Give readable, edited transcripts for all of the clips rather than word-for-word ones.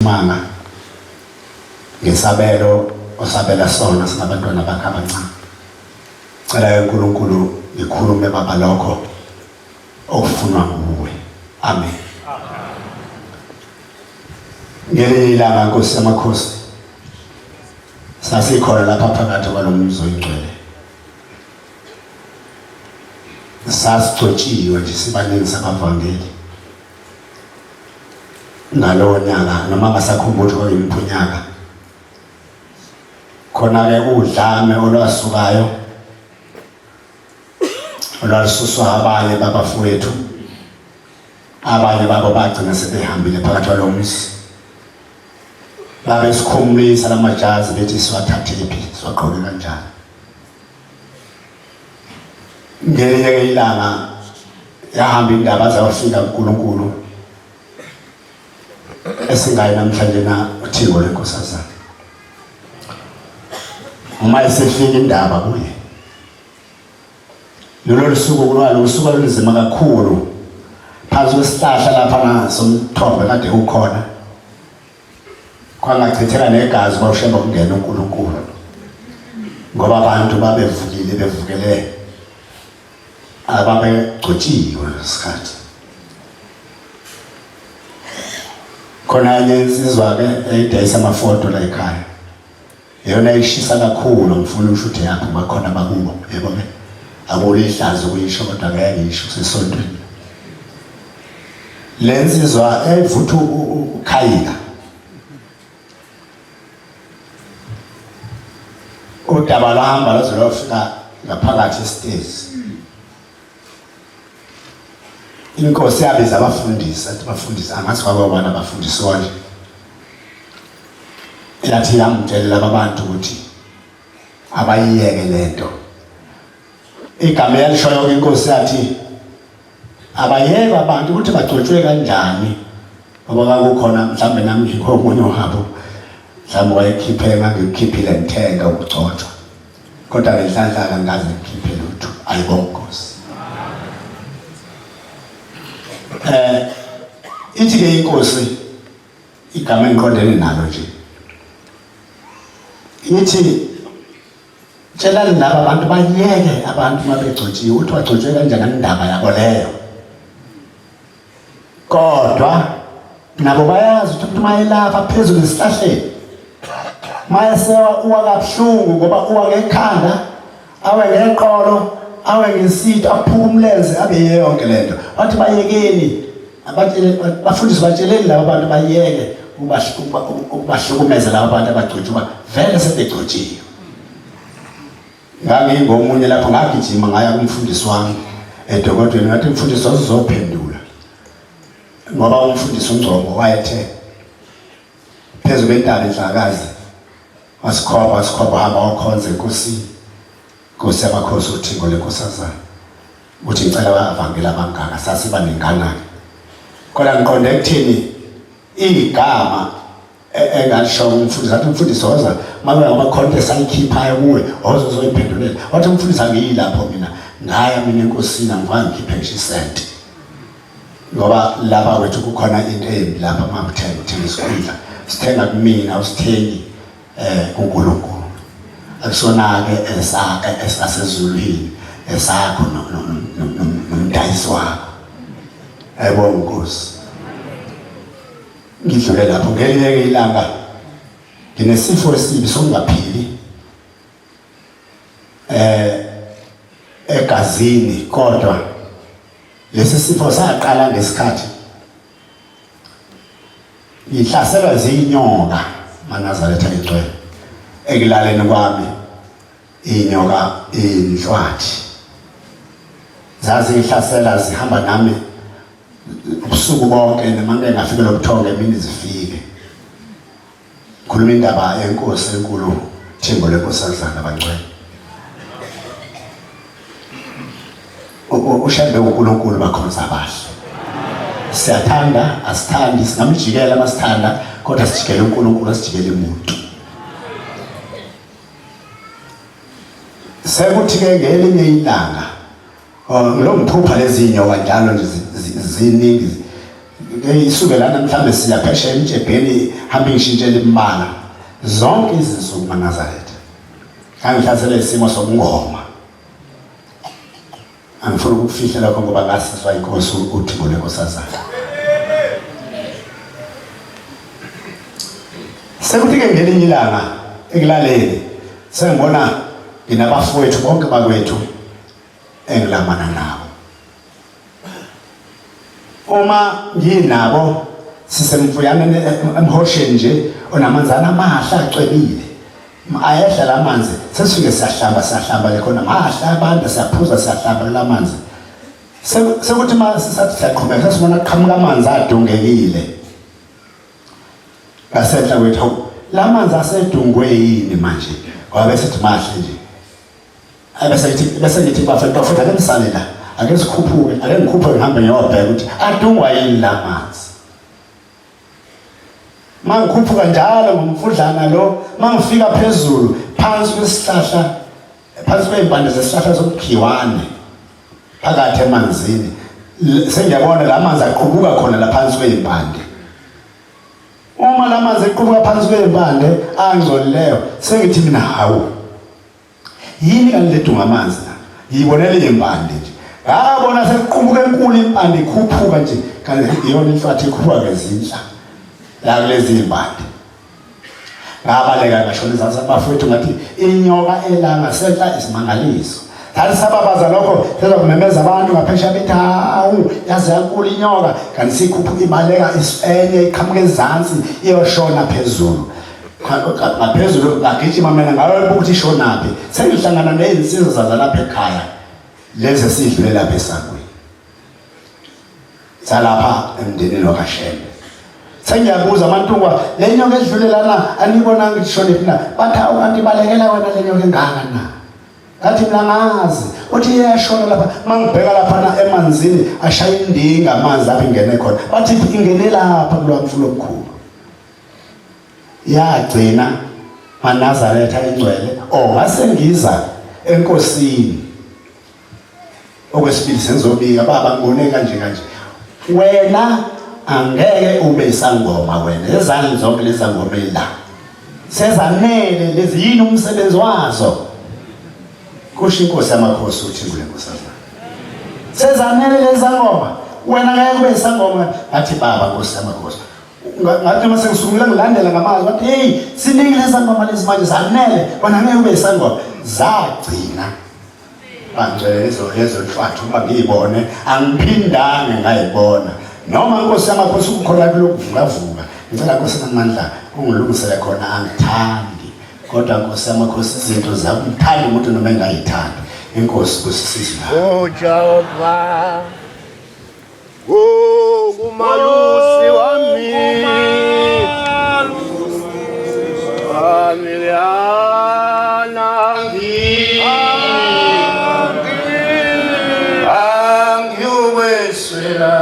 singakhulumanga ngesabelo osabela sona singabantwana bakhe abancane. Cela uNkulunkulu ikhulume baba lokho okufunwa nguwe. Amen. Ngelinye ilanga Nkosi yamakhosi sasikhona lapha phakathi kwalomzi oyingcwele. Sasigcotshiwe nje sibaningi sabavangeli. Ngalowo nyaka noma ngasakhumbula ukuthi imphunyaka khona-ke udlame olwasukayo olwalususwa abanye babafowethu, abanye babo bagcina sebehambile phakathi kwalo mzi. Babe sikhumulisa lamajazi bethi siwathathephi, siwagqoke kanjani. Ngelinye ilanga yahamba indaba zawafika kuNkulunkulu esingayi namhlanje na uThixo lenkosazana. Uma esefika indaba kuye lolo suku kulwalo usuku olunzima kakhulu phansi kwesihlahla lapha nasomthombe kade ukhona kwangachitheka negazi bawushemba ukungena uNkulunkulu ngoba abantu babevukile bevukele ababegcotshiwe isikhathi. Khona enye insizwa-ke eyidayisa amafoto la ekhaya, yona ishisa kakhulu, ngifuna usho ukuthi yaphi bakhona bakubo, yebo-ke akulihlazo ukuyisho kodwa ngeke ngisho sesontweni. Le nsizwa evutha ukhayika udaba lahamba laze lwafika ngaphakathi esitezi. Inkosi yabiza abafundisi, athi bafundisi angathi kwabona abafundisi wonke. Yathi yamtshela abantu ukuthi abayiyeke lento. Igama yalishoyo inkosi yathi abayeke abantu ukuthi bagcotshwe kanjani ngoba kukhona mhlambe nami ngikho omunye wabo mhlambe wayekhiphe ngikhiphile ngithenga ukugcotshwa kodwa ngenhlanhla kangaze ngikhiphe lutho. Ayibonge Nkosi. Ithi-ke inkosi igama engiqondene nalo nje ithi tshelani laba abantu bayeke abantu mabegcotshiwe ukuthi bagcotshwe kanjani indaba yabo leyo. Kodwa nabo bayazi ukuthi umuntu mayelapha phezulu esihlahleni mayesewa uwa kabuhlungu ngoba uwa ngekhanda awe ngeqolo awe ngesitho aphuka umlenze abe yonke lento. Wathi bayekeni bafundisi batsheleni laba bantu bayeke ukubahlukumeza laba bantu abagcotshwa vele sebegcotshiwe. Ngangingomunye lapho ngagijima ngaya kumfundisi wami edokodweni ngathi umfundisi uzophendula ngoba umfundisi uNgcobo wayethe phezu kwentaba enhlakazi wasikhoba hamba wakhonza enkosini. Nkosi yamakhosi uThixo lenkosazana uthi ngicela abavangela abangaka sasiba nengana. Kodwa ngiqonde ekuthini igama engalisho umfundisi athi umfundisi woza mabe ngamacontest ayikhiphayo kuwe ozoyiphendulela. Wathi umfundisi angiyilapho mina ngaya mina enkosini angivanga ngikhiphe ngisho isenti ngoba lapha wethu kukhona into embi lapha mabuthenga isikudla sithenga kumina usithengi kuNkulunkulu akusona-ke esasezulwini esakho nomdayisi wakho. Ayibonge Nkosi. Ngidlule lapho ngelinye ilanga nginesifo esibi sokungaphili egazini, kodwa lesi sifo saqala ngesikhathi ngihlaselwa zinyoka maNazaretha igcwele ekulaleni kwami. Inyoka inhlwathi zazi ngihlasela zihamba nami ubusuku bonke noma ngingafike lobuthongo emini zifike. Khuluma indaba yenkosi enkulu Thixo lenkosazana abangcwele. Ushembe uNkulunkulu bakhonza abahle. Siyathanda asithandi singamjikela masithanda kodwa sijikele uNkulunkulu asijikele umuntu. Sekuthi-ke ngelinye ilanga lo mphupha lezi nyoka njalo nje ziningi isuke lana mhlambe siyaphesha emtshebheni hambe ngishintshele imibala zonke izinsuku maNazaretha angihlasela isimo sokungoma angifuna ukufihla lokho ngoba ngasizwa inkosi uthi ngole nkosazana sekuthi-ke ngelinye ilanga ekulaleni sengibona nginabafowethu bonke bakwethu engilamana nabo uma nginabo sisemfuyane emhosheni nje onamanzana amahle acwebile ayehla lamanzi sesifike siyahlamba lekhona mahla abantu siyaphuza siyahlamba lamanzi sekuthi masisathi siyaqhubeka sesibona qhamuka amanzi adungekile ngasenhla kwethu lamanzi asedungwe yini manje ngoba sithi mahle nje bese ngithi bafethu ake nisale la ake sikhuphuke ake ngikhuphe ngihambe ngiyobheka ukuthi adungwa yini lamanzi mangikhuphuka njalo ngomfudlana lo mangifika phezulu phansi kwesihlahla phansi kwempande zesihlahla zomkhiwane phakathi emanzini sengiyabona lamanzi aqhubuka khona la phansi kwempande uma lamanzi eqhubuka phansi kwempande angcolileyo sengithi mina hawu yini kanledunga amanzi la ngiyibonele impande nje ngabona sekuqhubuka enkulu impande ikhuphuka nje kanti iyona inhlathi ikhuphuka ngezinhla la kulezi impande ngabaleka ngashona izansi abafowethu ngathi inyoka elanga senhla isimangaliso Thali sababaza lokho phela kumemeza abantu ngaphesha bethi hawu yaze yankulu inyoka kanti sikhuphuka ibaleka enye iqhamuka ezansi iyoshona phezulu ngaphezulu ngagijima mina ngawe ukuthi ishonaphi sengihlangana nezinsizwa zalapha ekhaya lezi sidlule lapha esangweni salapha emndenini wakashembe sengiyabuza amantunga le nyoka edlule lana anibona ngithi shone phela bathi awukanti balekela wena le nyoka engaka na ngathi mina ngazi uthi iyashona lapha mangibheka lapha emanzini ashaya indinga amanzi lapha ingene khona bathi ingene lapha kulowa mfulo omkhulu yagcina maNazaretha engcwele ngasengiza enkosini okwesibili senzobika baba ngibone kanje wena angeke ube isangoma wena ezani zonke lezi ngoma la sezanele lezi yini umsebenzi wazo kusho inkosi yamakhosi uthi kule nkosazana sezanele lezi ngoma wena angeke ube isangoma athi baba nkosi yamakhosi ngathi mase ngisungula ngilandela ngamazwi wathi hey siningi lezi ngoma lezi manje zanele wena angeke ube isangoma zagcina bangcwele lezo hlwathi uma ngiyibone angiphindanga ngayibona noma inkosi yamakhosi ukukhona kulokuvuka ngicela nkosi namandla ungilungisele khona angithandi kodwa nkosi yamakhosi izinto zakho ngithanda umuntu noma engayithandi inkosi kusisiza Jehova kumalusi wami familiana angiwesela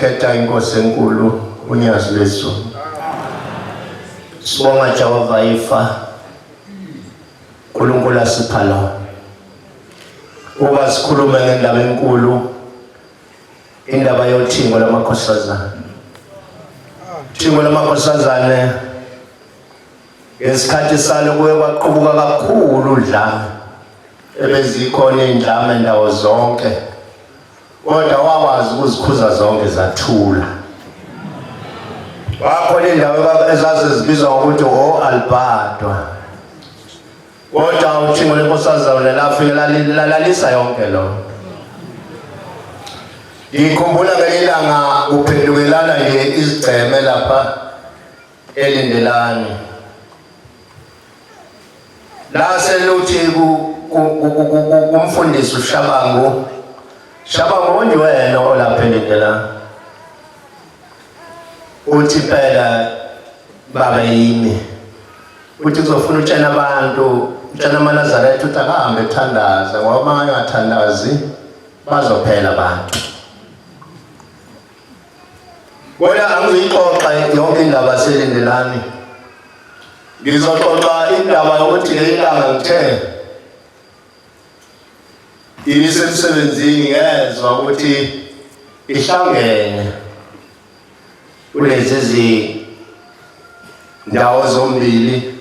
ayikhetha inkosi enkulu unyazi leso sibonga Jehova ifa uNkulunkulu asipha lo uba sikhulume ngendaba enkulu indaba yothingo lamakhosazana thingo lamakhosazana ngesikhathi salo kuye kwaqubuka kakhulu udlame ebezikhona indlame ndawo zonke kodwa wakwazi ukuzikhuza zonke zathula wakhona indawo ezazizibizwa ngokuthi o-Albadwa kodwa uthingo lenkosazana lafika lalisa yonke lo ngikhumbula ngelanga kuphendukelana nje izigceme lapha elindelani la seluthi kumfundisi uShabangu onje wena olapha elindelani uthi phela baba yimi uthi kuzofuna utshena abantu utshena amaNazaretha uthi akahambe ethandaza ngoba bangathandazi bazophela abantu kodwa angizixoxa yonke indaba selindelani ngizoxoxa indaba yokuthi ilanga ngithe ibisemsebenzini ngezwa ukuthi ihlangene kulezi ndawo zombili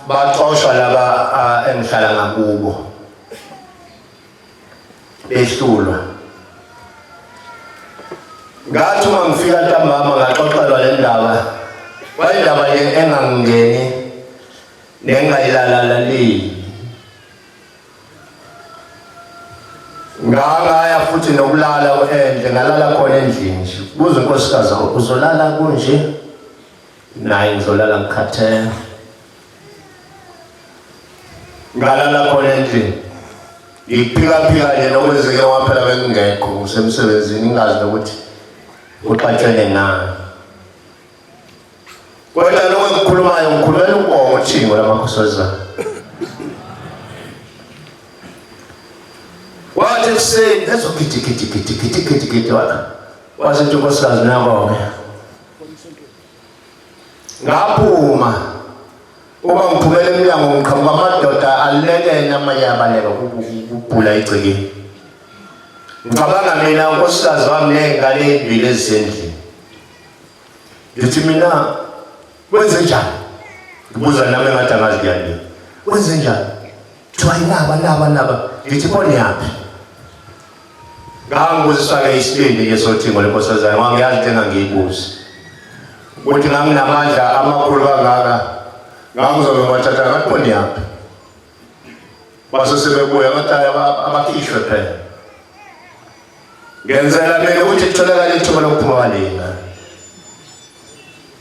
baxoshwa laba engihlala ngakubo behlulwa ngathi uma ngifika ntambama ngaxoxelwa le ndaba kwayindaba le engangeni nengayilalaleli ngaya futhi nokulala endle ngalala khona endlini nje buza unkosikazi uzolala kunje naye ngizolala ngikhathele ngalala khona endlini ngiphika nje nokwenzeke waphela bengingekho ngisemsebenzini ngingazi nokuthi uxatshene nani kodwa lokho ngikhulumayo ngikhulumela umbongo uthingo lamakhosazana wathi ekuseni ezogidigidi wasethi unkosikazi nako-ke ngaphuma uma ngiphumela emnyango ngiqhamuka amadoda alekene amanye abaleka ukubhula egcekeni ngicabanga mina unkosikazi wami ney'ngane ey'mbili ezisendlini ngithi mina wenze njani ngibuza nami engathi angazi kuyalini wenze njani kuthiwa inaba ngithi khona yaphi ngangibuziswa-ke isibindi yesothingo lenkosazana wangiyazi into engangiyibuzi ukuthi nganginamandla amakhulu kangaka ngangizobe ngiwathatha ngathi khona yaphi base sebebuya ngathi abakhishwe phela ngenzela mina ukuthi kutholakala ithuba lokuphuma kwalena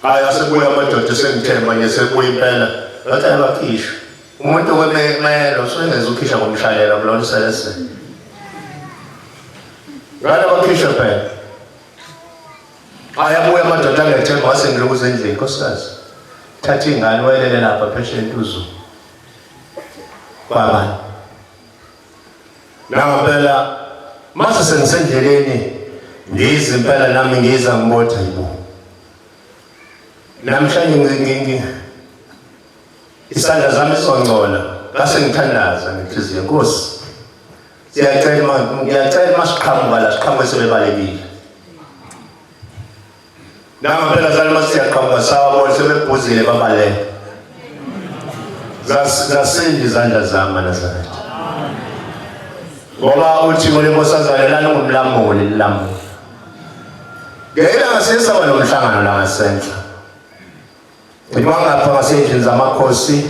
hayi asebuya amadoda esengithe manje sebuya impela ngathi abakhishwe umuntu kwemelo sengeza ukhisha ngomshalela kulona selese ngane abakhishwe phela ayabuya amadoda angethemba wase ngilokuza endlini nkosikazi thatha ingane wayelele lapha phesheya uzu kwabani nangempela mase sengisendleleni ngize impela nami ngiza ngibotha yibo namhlanje isandla zami songcola ngase ngithandaza ngenhliziyo Nkosi ngiyacela masiqhamuka la siqhamuke sebebalekile nangempela zali masiyaqhamuka sawabona sebebhuzile babaleka zasindi izandla zami maNazaretha ngoba uthimo lenkosazane lalungumlamuli lilamuli ngelanga sesaba nomhlangano la ngasenhla ngapha ngasendlini zamakhosi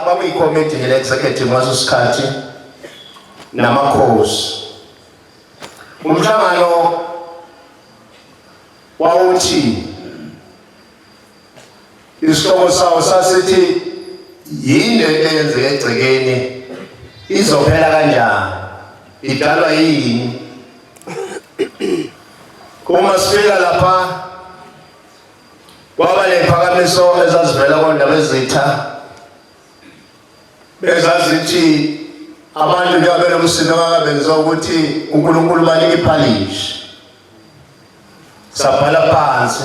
kwakuyikomiti le-executive ngaso sikhathi namakhosi umhlangano wawuthi isihloko sawo sasithi yini eyenzeke egcekeni izophela kanjani idalwa yini uma sifika lapha kwaba nephakamiso ezazivela kondaba ezitha bezazithi abantu njengoba benomsindo bengabenza ukuthi uNkulunkulu banike iphalishi sabhala phansi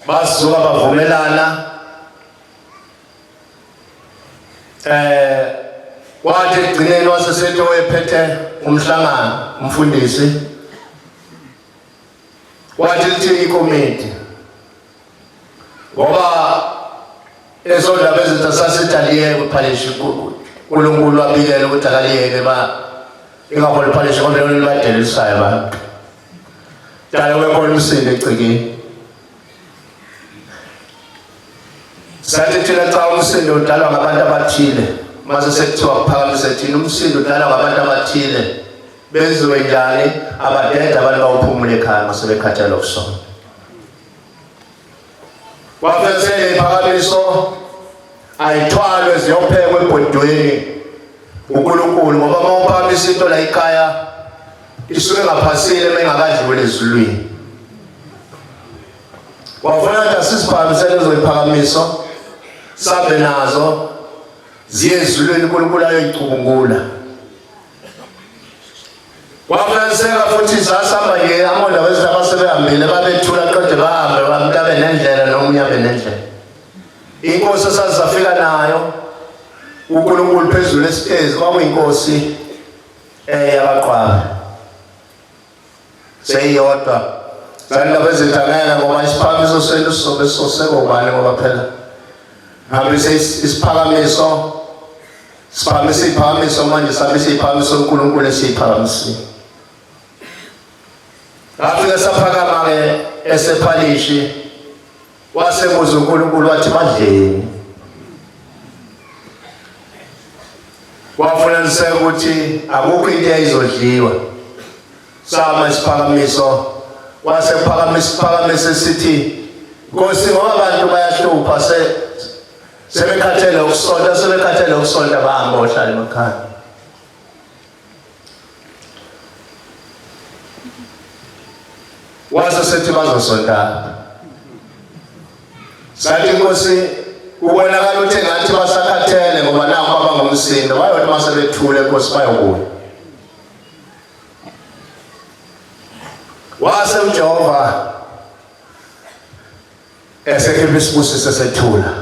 basuka bavumelana wathi egcineni wasesethi oyephethe umhlangano umfundisi wathi lithi ikomiti ngoba esondaba ezinto sasithaliyeke uphalisha uNkulunkulu wabikela ukuthi akaliyeke ingakho liphalisha kodwa lelo libadelisayo abantu dala kwekhona umsindo egcekeni sathi thina cha umsindo udalwa ngabantu abathile mase sekuthiwa kuphakamise thina umsindo udalwa ngabantu abathile benziwe njani abadede abantu bawuphumule ekhaya mase bekhathala ukusona wafesele iphakamiso ayithwalwe ziyophekwa ebhodweni uNkulunkulu ngoba mawuphakamisa into la ekhaya isuke ngaphasile mengakadluli ezulwini wafuna ukuthi asisiphakamisele lezo iphakamiso sabe nazo ziye ezulwini uNkulunkulu ayoyicubungula wafuna futhi sasihamba nje amonda wezindaba sebehambile babethula qede bahambe abantu abe nendlela nomunye abe nendlela inkosi esazafika nayo uNkulunkulu phezulu esitezi kwakuyinkosi yabaqwaba seyiyodwa zandaba ezithangena ngoba isiphakamiso senu sizobe sosebobani ngoba phela hambise isiphakamiso siphakamise iphakamiso manje sihambise iphakamiso uNkulunkulu esiyiphakamisile afike saphakama-ke esephalishi wasebuza uNkulunkulu wathi badleni wafunaniseka ukuthi akukho into eyayizodliwa sama isiphakamiso wasephakamisa isiphakamiso sithi Nkosi ngoba abantu bayahlupha sebekhathele ukusonta bahamba ohlala emakhaya wase sethi bazosonta sathi Nkosi ubonakala ukuthi ngathi basakhathele ngoba nakho abangomsindo bayothi masebethule Nkosi bayobuya wase uJehova esekhipha isibusiso sethula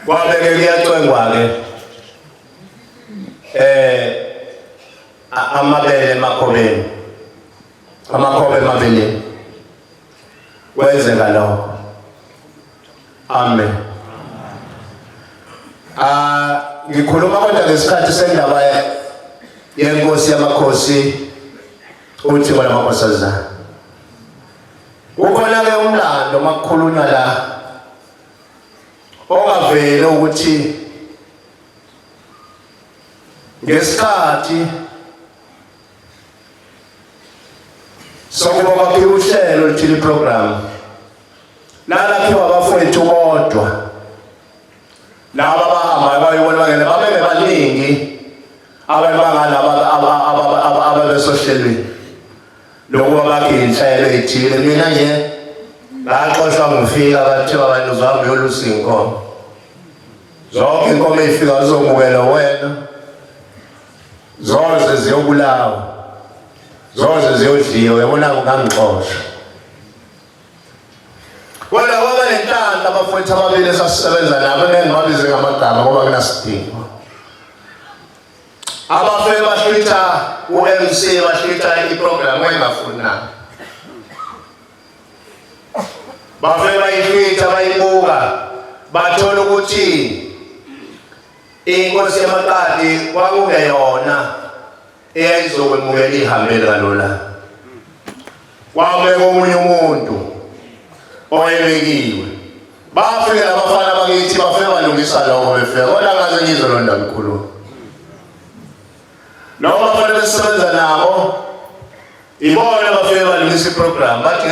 kwabeke kuyacwengwa-ke amabele emakhobeni amakhobe emabeleni kwenzeka lokho amen ngikhuluma kodwa ngesikhathi sendaba yenkosi yamakhosi uThixo lamakhosazana kukhona-ke umlando makukhulunywa la ongavele ukuthi ngesikhathi sokuba kwakhiwa uhlelo oluthile iprogram lalakhiwa abafowethu bodwa laba abahamba bayobona bangene babe baningi abantu bangalaba ababesohlelweni lokuba bakhe inhlelo ethile mina nje ngaxoshwa ngifika bathiwa abantu zami yolusa inkomo zonke inkomo ezifika zizomukela wena zonke ziyobulawa zonke ziyodliwa uyabona ungangixosha kodwa kwaba nenhlanhla abafowethu ababili esasisebenza nabo engingababize ngamagama ngoba kunasidingo abafike bashitha u-MC bashitha iprogram engafuna bafike bayishitha bayibuka bathola ukuthi inkosi yaMaqadi kwakungeyona eyayizokwemukela ihambele kalola kwabekwa omunye umuntu oyebekiwe bafike labafana bakithi bafike balungisa lokho befika kodwa ngaze ngizolonda mkhulu noma bafana besebenza nabo ibona bafike balungisa iprogram bathi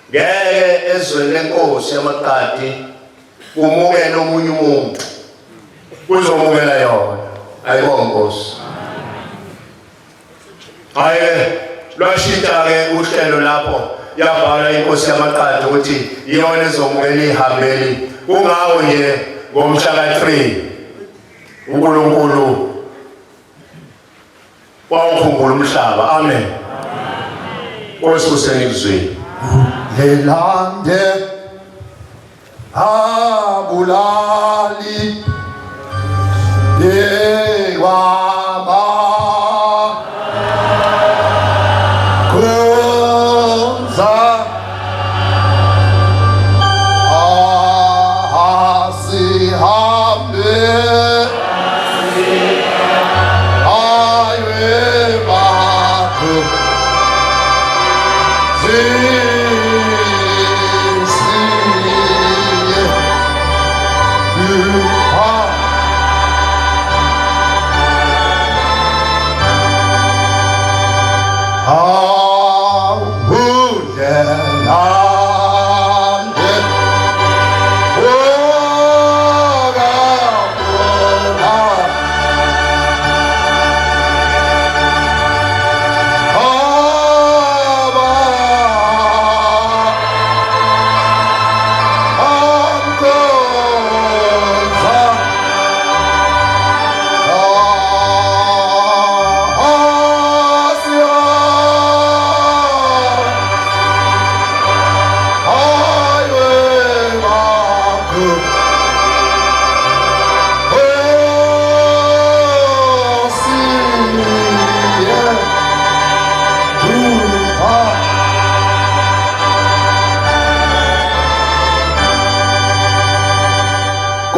ngeke ezweni lenkosi yaMaqadi kumukela omunye umuntu kuzomukela yona ayibonge Nkosi haye lwashintsha-ke uhlelo lapho yabhala inkosi yaMaqadi ukuthi iyona ezomukela ihambeli kungawo nje ngomhla ka-3 uNkulunkulu wawukhumbula umhlaba amen Nkosi kusenikuzweni Lelande abulali Dewaba Kunza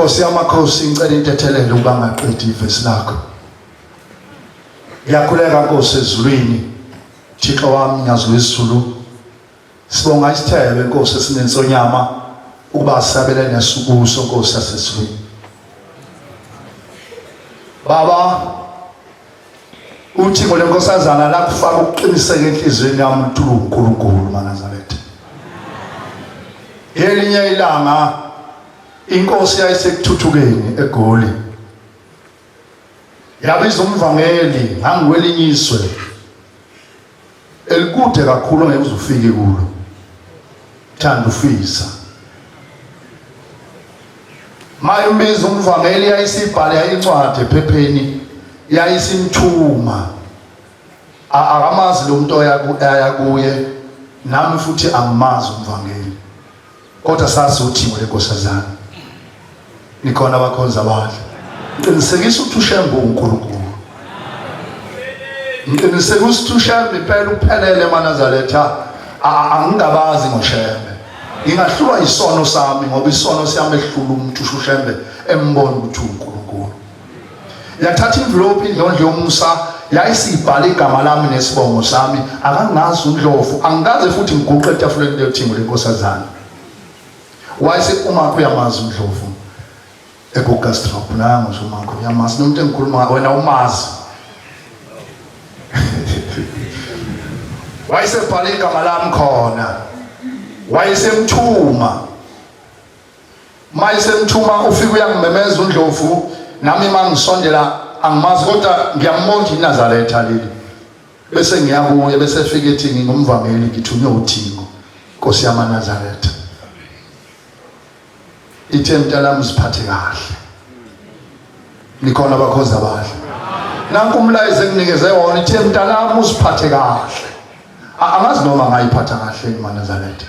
Nkosi yamakhosi ngicela intethelelo ukuba ngaqedi ivesi lakho. Ngiyakhuleka Nkosi ezulwini, Thixo wami ngiyazwa isizulu. Sibonga isithebe Nkosi esinensonyama ukuba sabele nesukuso Nkosi yasezulwini. Baba, uthi ngolenkosazana la kufaka ukuqiniseka enhlizweni yami uNkulunkulu maNazaretha. Ngelinye ilanga inkosi yayisekuthuthukeni eGoli. Yabiza umvangeli ngangikwelinye izwe elikude kakhulu ngeke uzufike kulo. Thanda ufisa. Mayimbiza umvangeli yayisibhale yayincwadi ephepheni yayisimthuma. Akamazi lo muntu oya kuye nami futhi angimazi umvangeli. Kodwa sazi uthi ngolenkosazana. Nikhona abakhonza abadla. Nginisekisa ukuthi uShembe uNkulunkulu. Nginisekisa ukuthi uShembe impela uphelele maNazaretha. Angingabazi ngoShembe. Ngingahlulwa isono sami ngoba isono siyami ehlula umuntu uShembe embona ukuthi uNkulunkulu. Yathatha envelope indlondlo yomusa yayisibhala igama lami nesibongo sami. Akangazi uNdlovu, angikaze futhi ngiguqe etafuleni lethingo lenkosazana. Wayese umakho yamazi uNdlovu. Ebukastrop nangu umakho yamazi nomuntu engikhuluma wena umazi. Wayese bhala igama lami khona. Wayesemthuma. Mayesemthuma ufika uyangimemeza uNdlovu nami mangisondela angimazi kodwa ngiyambona iNazaretha leli. Bese ngiyakuye bese efika ethi ngingumvangeli ngithunywe uthingo. Nkosi yamaNazaretha. Ithe mntanami usiphathe kahle. Nikhona abakhonza abadla. Nanku umlayezo enginikeze wona ithe mntanami usiphathe kahle. Angazi noma ngayiphatha kahle maNazaretha.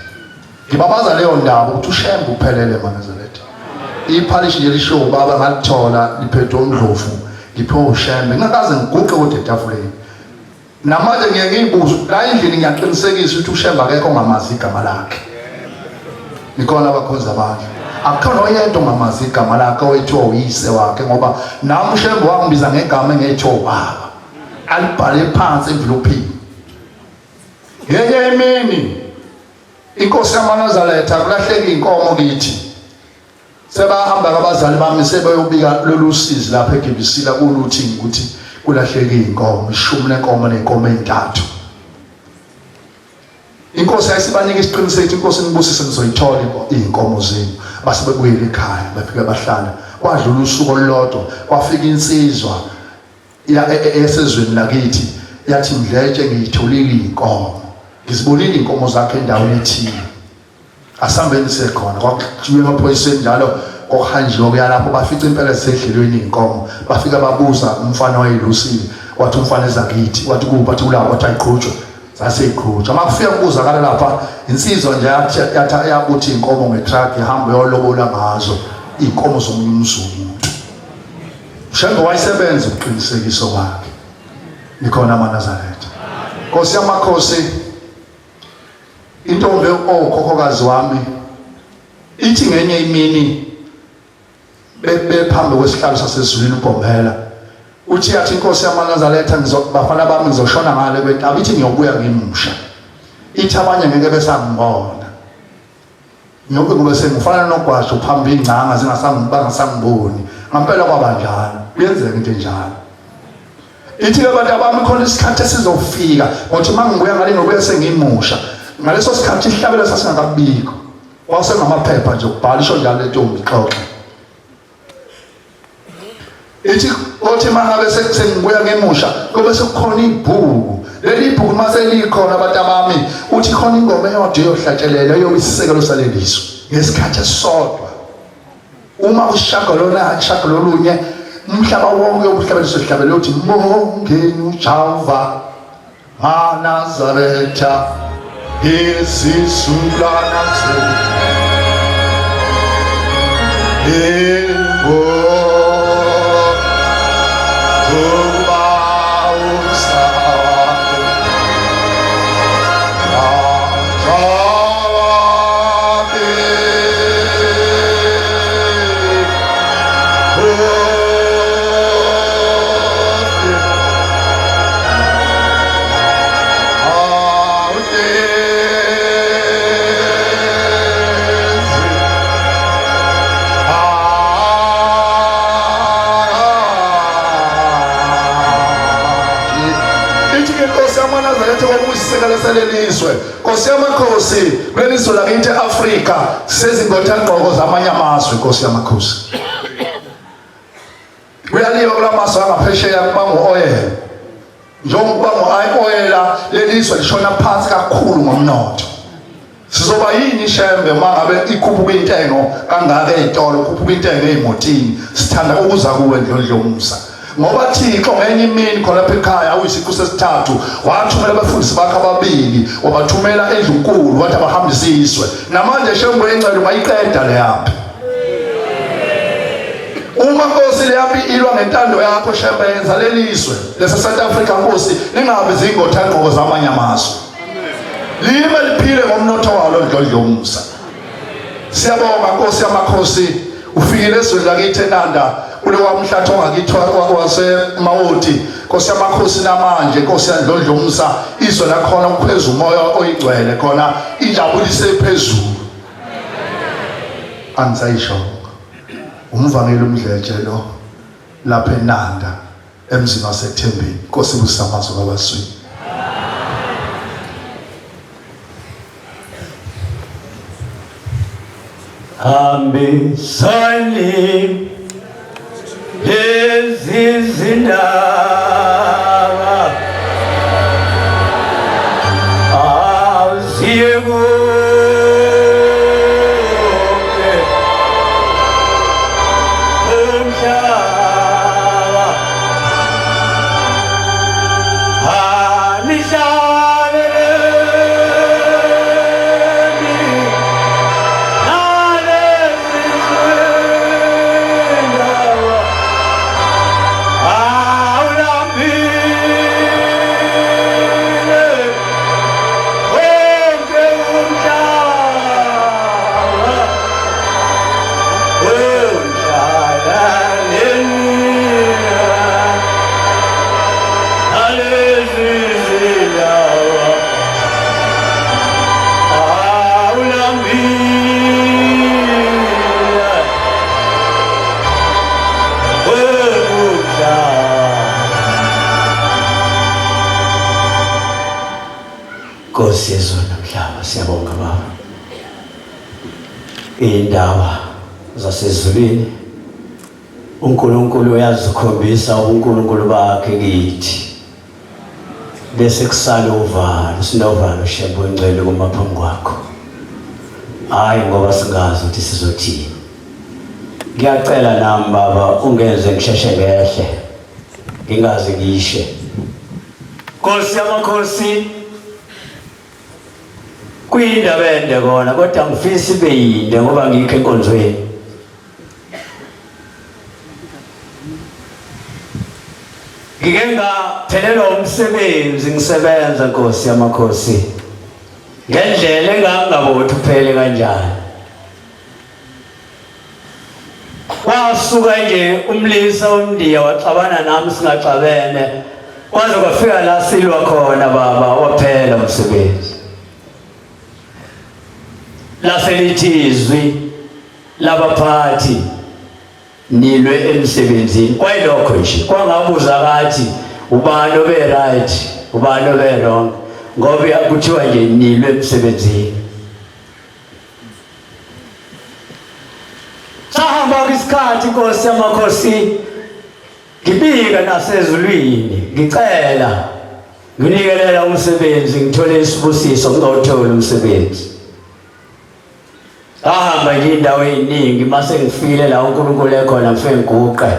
Ngibabaza leyo ndaba ukuthi uShembe uphelele maNazaretha. Iphalishi nje lisho baba ngalithola liphethe uNdlovu ngiphiwe uShembe ngakaze ngiguqe kodwa etafuleni. Namanje ngeke ngibuze la endlini ngiyaqinisekisa ukuthi uShembe akekho ongamazi igama lakhe. Nikhona abakhonza abadla. Akukhona oyedwa ongamazi igama lakhe oyithiwa uyise wakhe ngoba nami uShembe wangibiza ngegama engeyithiwa ubaba. Alibhale phansi envelopini. Ngenye imini inkosi yamaNazaretha kulahleka inkomo kithi. Sebahamba abazali bami sebeyobika lolu sizi lapha eGibisila kuluthi ukuthi kulahleka inkomo, ishumi lenkomo nenkomo ezintathu. Inkosi ayisibanika isiqiniseko inkosi nibusise nizoyithola inkomo zenu. Base bebuyela ekhaya bafika bahlala. Kwadlula usuku olulodwa kwafika insizwa esezweni lakithi yathi Mdletshe ngiyitholile inkomo. Ngizibonile inkomo zakhe endaweni ethile. Asambeni sekhona kwakuthiwe emaphoyiseni njalo kokuhanjiwe kuya lapho bafica impela zisedlelweni inkomo. Bafika babuza umfana wayelusile wathi umfana ezakithi wathi kuba bathi kulapho wathi ayiqhutshwe zaseyiqhutshwa. Makufika ukuzakala lapha insizwa nje yathi yakuthi inkomo ngetruck ihamba yolobola ngazo inkomo zomunye umzungu. UShembe wayisebenza ukuqinisekisa kwakhe. Nikhona amaNazaretha. Nkosi yamakhosi intombi okhokhokazi wami ithi ngenye imini bephambi kwesihlalo sasezulwini uBhomela uthi yathi inkosi yamaNazaretha ngizobafana bami ngizoshona ngale kwentaba ithi ngiyobuya ngimusha. Ithi abanye ngeke besangibona. Ngiyobe kube sengifana nogwasho phamba ingcanga zingasangiboni. Ngempela kwabanjalo. Kuyenzeka into enjalo. Ithi abantu abami khona isikhathi esizofika ngothi mangibuya ngale ngobuya sengimusha. Ngaleso sikhathi ihlabela sasingakabikho. Wasengamaphepha nje ukubhala isho njalo lentombi xoxa. Ithi othi mangabe sengibuya ngemusha kube sekukhona ibhuku. Leli ibhuku mase likhona abantu abami uthi khona ingoma eyodwa eyohlatshelela eyobisisekelo saleliso ngesikhathi esisodwa. Uma ushagalolunye umhlaba wonke ubuhlabeliswe sihlabele uthi mbongeni uJehova maNazaretha isisulana Nkosi yamaNazaretha kwakuyisekela seleliswe. Nkosi yamakhosi kulelizwe lakithi eAfrika sezingothanqoko zamanye amazwe Nkosi yamakhosi. Kuyaliwa kulamaswa ngaphesheya kuba ngo-oil. Njengokuba ngo-oil lelizwe lishona phansi kakhulu ngomnotho. Sizoba yini shembe mangabe ikhuphuka intengo kangaka ezitolo, ikhuphuka intengo ezimotini, sithanda ukuza kuwe Ndlondlomusa. Ngoba Thixo ngenye imini khona lapha ekhaya uyisiqu sesithathu wathumela abafundisi bakhe ababili, wabathumela eNdlunkulu wathi abahambisiswe. Namanje shembe encela ungayiqeda le yaphi. Uma Nkosi le yaphi ilwa ngentando yakho shembe yenza leliswe lese South Africa Nkosi ningabe zingothanqoko zamanye amazwe. Lime liphile ngomnotho walo Ndlondlomusa. Siyabonga Nkosi yamakhosi ufikile ezweni lakithi eNanda kule wamhlatho ongakithwa kwaseMawoti. Nkosi yamakhosi namanje Nkosi yaNdlondlomusa izwe lakhona ukuphezulu umoya oyigcwele khona injabulise phezulu. Angisayisho umvangeli umdletshe lo lapha eNanda emzini waseThembeni. Nkosi busamazo kwabaswini. Hambisani lezi zindaba aziye konke umhlaba Nkosi yezulu nomhlaba siyabonga Baba. Indaba zasezulwini uNkulunkulu uyazikhombisa ubuNkulunkulu bakhe kithi. Bese kusala uvalo, sinovalo shembe ongcwele kumaphambi kwakho. Hayi ngoba singazi ukuthi sizothini. Ngiyacela nami Baba ungenze ngisheshe ngehle. Ngingazi ngishe. Nkosi yamakhosi kuyindaba ende kona kodwa ngifisa ibe yinde ngoba ngikho enkonzweni. Ngike ngaphelelwa umsebenzi ngisebenza Nkosi yamakhosi ngendlela engangabothi uphele kanjani. Wasuka nje umlisa umndiya waxabana nami singaxabene kwaze kwafika la silwa khona Baba waphela umsebenzi. Laselithi izwi labaphathi nilwe emsebenzini kwayilokho nje kwangabuza kathi ubani obe right ubani obe wrong ngoba kuthiwa nje nilwe emsebenzini. Sahamba isikhathi Nkosi yamakhosi ngibika nasezulwini ngicela nginikelela umsebenzi ngithole isibusiso ngawuthola umsebenzi. Ahamba nje indawo eziningi mase ngifile la uNkulunkulu ekhona ngifike ngiguqe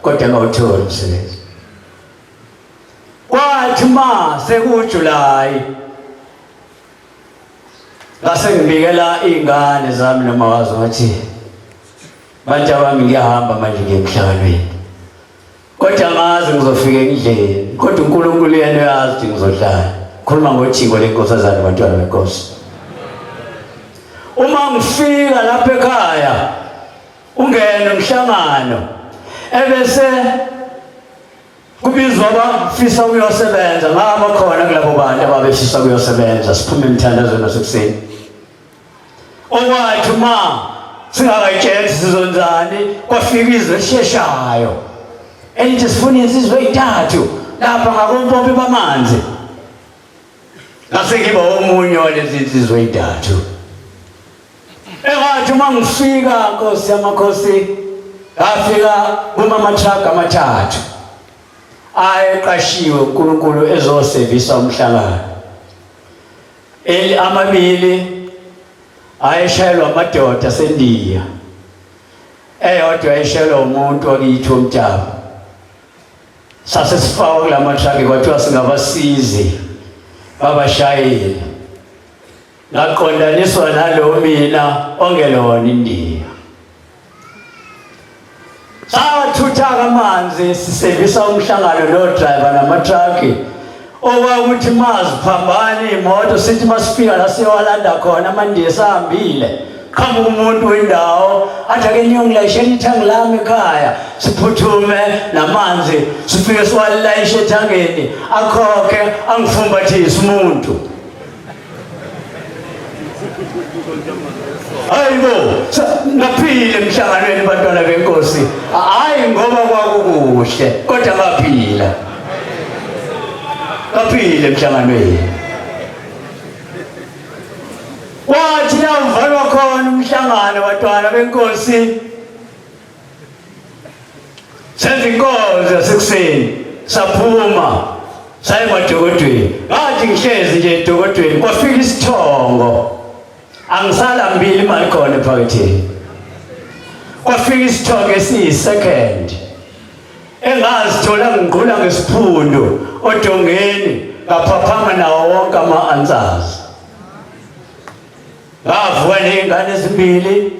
kodwa ngawuthola umsebenzi. Kwathi ma sekuJuly ngase ngibikela izingane zami noma wazo ngathi manje abami ngiyahamba manje ngemhlanganweni. Kodwa ngazi ngizofika endlini kodwa uNkulunkulu yena uyazi ngizohlala. Khuluma ngothiko lenkosazana abantwana beNkosi. Uma ngifika lapha ekhaya ungena umhlangano ebese kubizwa abafisa ukuyosebenza ngaba khona kulabo bantu ababefisa ukuyosebenza siphume emthandazweni wasekuseni. Okwathi ma singakayitsheli sizonzani kwafika izwe elisheshayo elithi sifuna izizwe ezintathu lapha ngakompompi bamanzi ngasengiba omunye walezi insizwa ezintathu engathi uma ngifika Nkosi yamakhosi ngafika kumama truck amathathu ayeqashiwe uNkulunkulu ezosevisa umhlangano amabili ayeshayelwa amadoda aseNdiya eyodwa ayeshayelwa umuntu wakithi womtshaba sasesifakwa kula matraki kwathiwa singabasizi babashayeli ngaqondaniswa nalo mina ongelona Indiya sathuthaka amanzi sisevisa umhlangano no driver namatraki okwakuthi maziphambana imoto sithi masifika la siyowalanda khona amandiya sahambile qhamuka umuntu wendawo athi ake niyongilayishela ithangi lami ekhaya siphuthume namanzi sifike siwalayishe ethangeni akhokhe angifumbathise umuntu hayibo ngaphile emhlanganweni bantwana benkosi hayi ngoba kwakukuhle kodwa ngaphila emhlanganweni wathi navalwa khona umhlangano bantwana benkosi senza inkonzo yasekuseni saphuma saye emadokodweni ngathi ngihlezi nje edokodweni kwafika isithongo angisalambili imali khona ephaketheni kwafika isithongo esiyi-second engazithola ngigqula ngesiphundu odongeni ngaphaphama nawo wonke ama-answers ngavuka ney'ngane ezimbili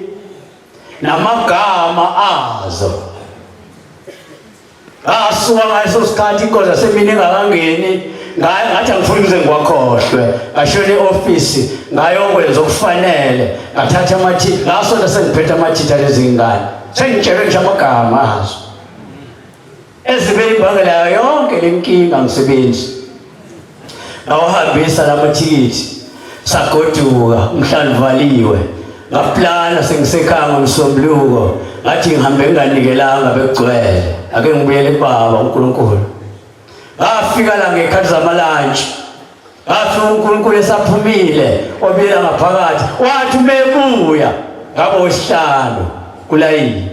namagama azo ngasuka ngaleso sikhathi inkosi yasemini engakangeni ngathi angifuni ukuze ngiwakhohlwe ngashona e-ofisi ngayokwenza okufanele ngathatha amathitha ngasona sengiphethe amathitha lezi ngane sengitshelwe ngisho amagama azo ezibe imbangela yayo yonke le nkinga ngisebenzi ngawahambisa lamathikithi sagoduka umhlalo uvaliwe ngaplana sengisekhaya ngomsombuluko ngathi ngihambe nginganikelanga bekugcwele ake ngibuyele kubaba uNkulunkulu ngafika la ngekhathi zamalunch ngafika uNkulunkulu esaphumile obuyela ngaphakathi wathi umebuya ngabo wesihlanu kulayini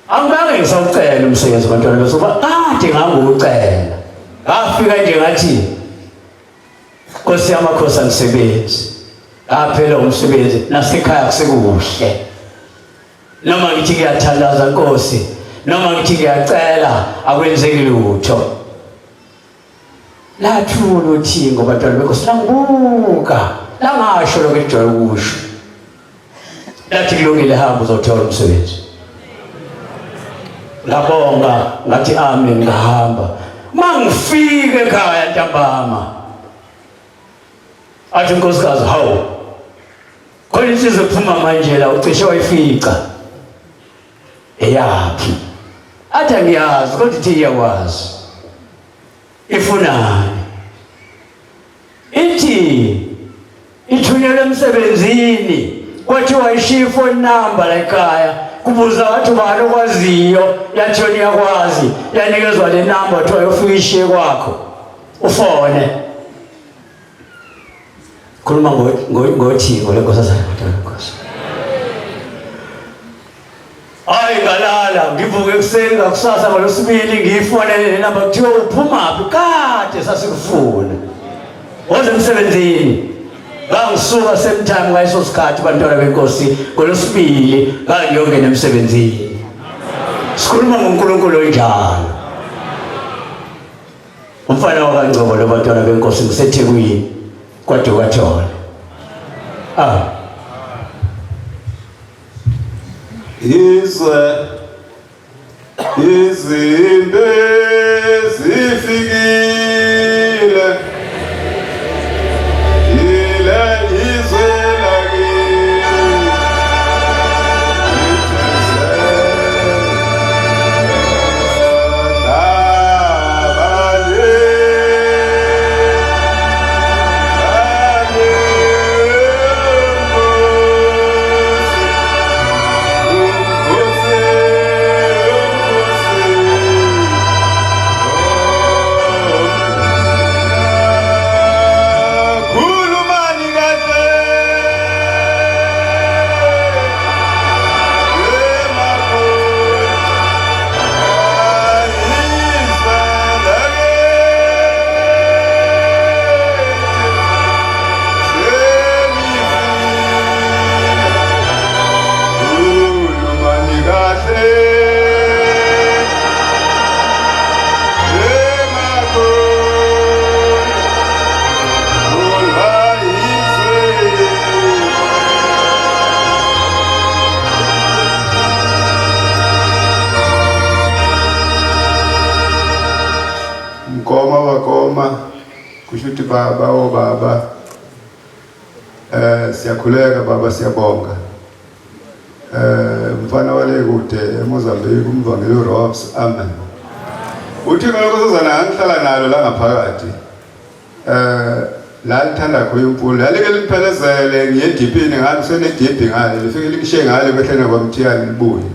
angibange ngisawucela umsebenzi bantwana besoba kade ngangucela ngafika nje ngathi Nkosi yamakhosi angisebenzi aphela umsebenzi nasekhaya kusekuhle noma ngithi ngiyathandaza Nkosi noma ngithi ngiyacela akwenzeki lutho lathula uthingo bantwana benkosi langibuka langasho lokho ejwayele ukusho lathi kulungile hamba uzothola umsebenzi ngabonga ngathi amen ngahamba mangifike ekhaya ntambama athi unkosikazi hawu khona insizwe ephuma manje la ucishe wayifica eyaphi athi angiyazi kodwa ithi iyakwazi ifunani ithi ithunyelwe emsebenzini kwathiwa ishiya ifoni number la ekhaya kubuza wathi ubani okwaziyo yathi yona iyakwazi yanikezwa le number wathiwa yofika ishiye kwakho ufone khuluma ngothingo lenkosazana Nkosi hayi ngalala ngivuke ekuseni ngakusasa ngolosibili ngiyifonele le number kuthiwa uphumaphi kade sasikufuna woze emsebenzini ngangisuka same time ngayiso sikhathi bantwana benkosi ngolosibili ngangiyongena emsebenzini sikhuluma ngoNkulunkulu onjalo umfana wakaNgcobo lo bantwana benkosi ngiseThekwini kwaDokotela izwe izimbe zifikile futhi baba obaba siyakhuleka baba siyabonga mfana wale kude eMozambique umvangeli uRobs amen uthi lokuzozana angihlala nalo la ngaphakathi la lithanda khona imfundo lalike liphelezele ngiyedipini ngalo senediphi ngale lifike likushiye ngale kwehlene kwamthiyani libuye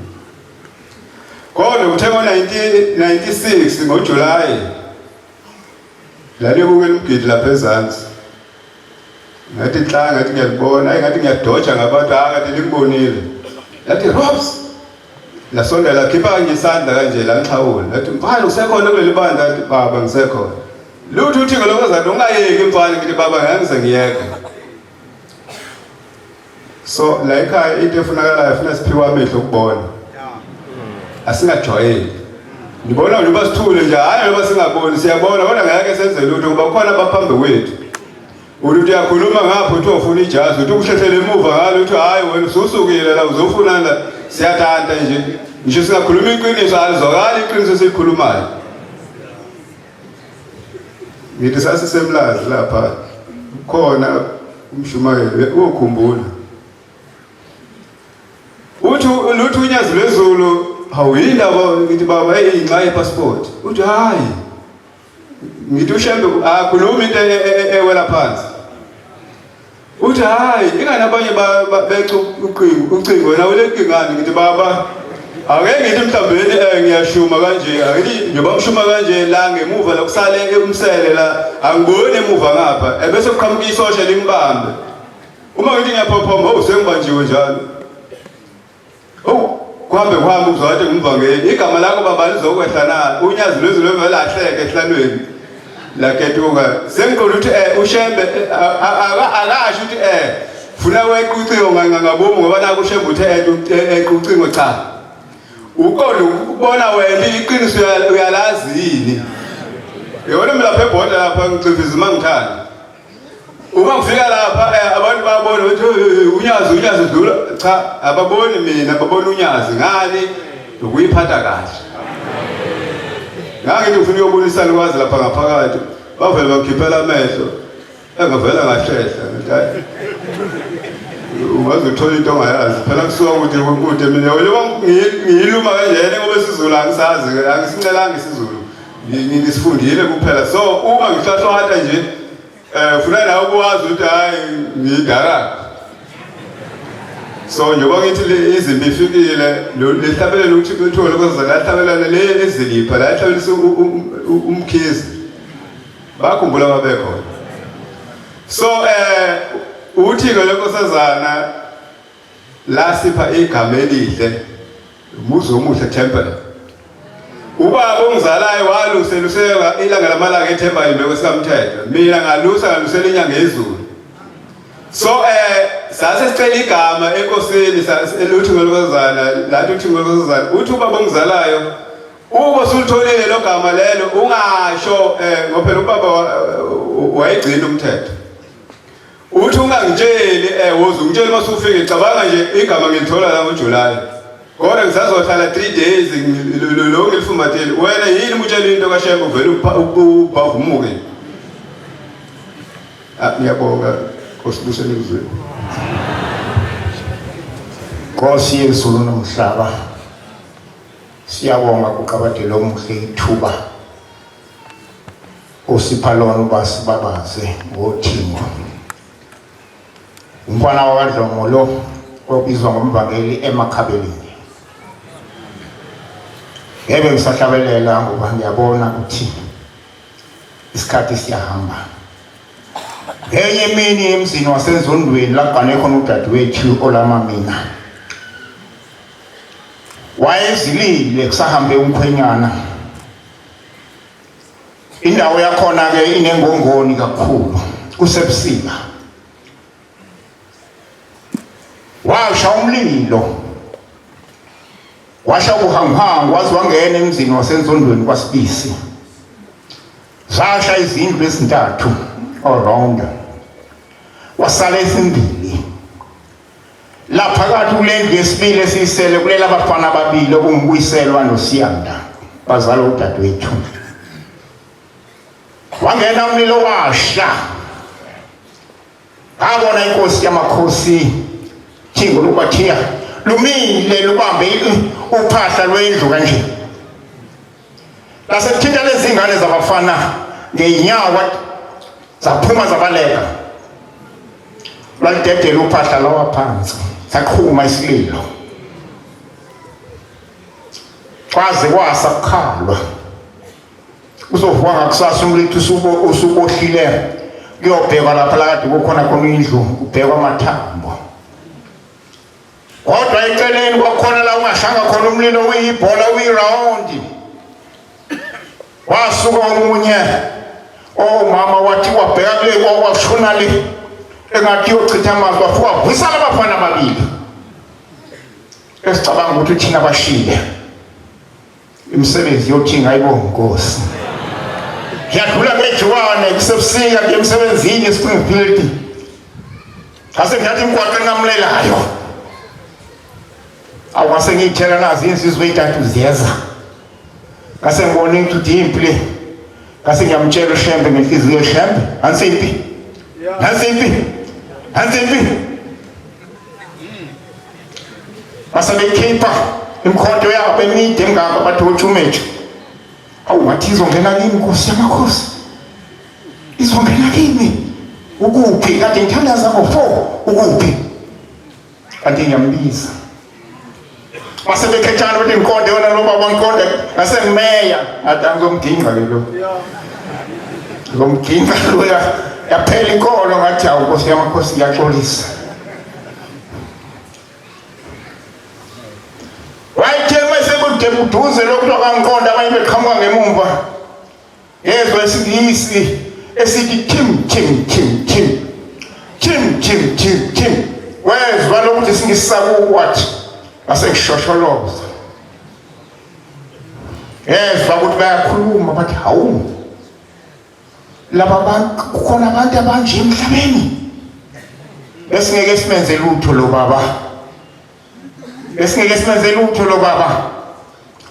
kodwa uthe ngo-1996 ngoJulayi lalibuke umgidi lapha ezansi ngathi nhlanga ngathi ngiyalibona hayi ngathi ngiyadoja ngabantu akathi limbonile lathi Robs lasondela khipha ngisandla kanje la ngixhawula lathi mfana usekhona kuleli bandla lathi baba ngisekhona lutho uthi ngolokozana ungayeki mfana ngithi baba ngiyangize ngiyeke so la ekhaya into efunakalayo afuna siphiwe amehlo ukubona asingajwayeli ngibona njengoba sithule nje hayi njengoba singaboni siyabona kodwa ngeke senze lutho ngoba khona abaphambi kwethu uthi uyakhuluma ngapha uthi ufuna ijazi uthi ukuhlehlele emuva ngalo uthi hayi wena ususukile la uzofuna la siyathanda nje singakhuluma iqiniso alizokala iqiniso sikhulumayo ngithi sasisemlazi lapha khona umshumayeli ukhumbula uthi lutho unyazi lwezulu hawuyindaba ngithi baba inxa yepassport uthi hayi ngithi ushembe akhuluma into ewela phansi uthi hayi ingani abanye beca ucingo wena ulenkingani ngithi baba ake ngithi mhlawumbe ngiyashuma kanje akithi njengoba ngishuma kanje la ngemuva la kusale umsele la angiboni emuva ngapha ebese kuqhamuka isosha limbambe uma ngithi ngiyaphophoma sengibanjiwe njalo kuhambe uzowathi ngumvangeli igama lakho baba lizokwehla na unyazi lwezulu lwevele ahleke ehlalweni laketuka sengiqonda ukuthi ushembe akasho ukuthi funa wequcingo ngabomu ngoba naku ushembe uthe equcingo cha uqonda ukubona wena iqiniso uyalazi yini yona mina lapha ebhoda lapha ngicifisa mangithanda uma ngifika lapha abantu babona ukuthi unyazi dlula cha ababoni mina babona unyazi ngani ukuyiphatha kahle ngithi ufuna ukubonisa lokwazi lapha ngaphakathi bavele bakhiphela amehlo engavela ngahlehla ngithi ungaze uthola into ongayazi phela kusuka ukuthi kude mina ngiyiluma kanjena ngoba isizulu angisazi angisincelanga isizulu ngisifundile kuphela so uma ngihlahlwata nje ufuna nawe ukwazi ukuthi hayi ngidara so njengoba ngithi izimbi ifikile lihlabelele ukuthi kuthole lokuzana lahlabelana le ezilipha la hlabelisa umkhizi bakhumbula babekhona so uthi ke lenkosazana lasipha igama elihle umuzi omuhle temple ubaba ongizalayo waluseluseka ilanga lamalanga eThemba imbeko sikamthetho mina ngalusela inyanga yezulu so sase sicela igama enkosini eluthi ngolokuzana lathi uthi ngolokuzana uthi ubaba ongizalayo ubo sulitholile lo gama lelo ungasho ngophela ubaba wayigcina umthetho uthi ungangitsheli woza ungitshela masufike ngicabanga nje igama ngilithola la ngoJulayi kodwa ngisazohlala 3 days lo ngilifumatheli wena yini umtshela into kaShembe uvela ubhavumuke ngiyabonga Nkosibuseni kuzweni Nkosi yezulu nomhlaba siyabonga kuqabadeli omuhle ithuba osipha lona uba sibabaze ngothingo umfana wakwaDlomo lo obizwa ngomvangeli eMakhabeleni ngeke ngisahlabelela ngoba ngiyabona ukuthi isikhathi siyahamba ngenye imini emzini wasenzondweni laqane khona udadewethu olama mina wayezilile kusahambe umkhwenyana indawo yakhona ke inengongoni kakhulu kusebusika washa umlilo washa ubuhanguhangu waze wangena emzini wasenzondweni kwaSibisi zasha izindlu ezintathu around wasala ezimbili laphakathi kulendlu yesibili esiyisele kulela abafana ababili okungubuyiselwa noSiyanda bazala udadewethu wangena umlilo washa. Ngabona inkosi yamakhosi Thingo lukwathiya lumile lubambe uphahla lwendlu kanje. Lasethinta lezi ngane zabafana ngeinyawo zaphuma zabaleka. Lwalidedela uphahla lawa phansi saqhuma isililo. Kwaze kwasa kukhalwa. Uzovuka ngakusasa umlitho usubohlile kuyobhekwa lapha lakade kukhona khona indlu kubhekwa amathambo. Kodwa eceleni kwakhona la ungashanga khona umlilo uyibhola uyiround. Wasuka omunye mama wathi wabheka kule kwashona le engathi yochitha amanzi wafuka vusala abafana ababili. Esicabanga ukuthi thina bashile. Imisebenzi yothinga ayibonga Nkosi. Ngiyadlula ngejuwane kusebusika nje emsebenzini eSpringfield. Ngase ngiyathi imgwaqo engamlelayo. Awase ngiyithela nazi insizwe eyithathu ziyeza. Ngase ngibona ukuthi impilo. Ngase ngiyamtshela uShembe ngenhliziyo Shembe, ansiphi? Ansiphi? Ansiphi? Base bekhipha imkhonto yabo emide emngaka bathi uThumeju. Awungathi izongena kimi Nkosi yamakhosi. Izongena kimi. Ukuphi kade ngithandaza ngo4 ukuphi? Kanti ngiyambiza. Base bekhethana ukuthi inkonde yona lo baba inkonde ngase ngimeya athi ngizomdinga ke lo. Ngomdinga lo yaphela inkolo ngathi awu Nkosi yamakhosi iyaxolisa. Uduze lokho kankonda abanye beqhamuka ngemumva. Yezwe esilisi esithi tim. Wezwa lokuthi singisaku wathi asekushosholoza. Yezwa ukuthi bayakhuluma bathi hawu. Laba bantu kukhona abantu abanje emhlabeni. Esingeke simenze lutho lo baba. Esingeke simenze lutho lo baba.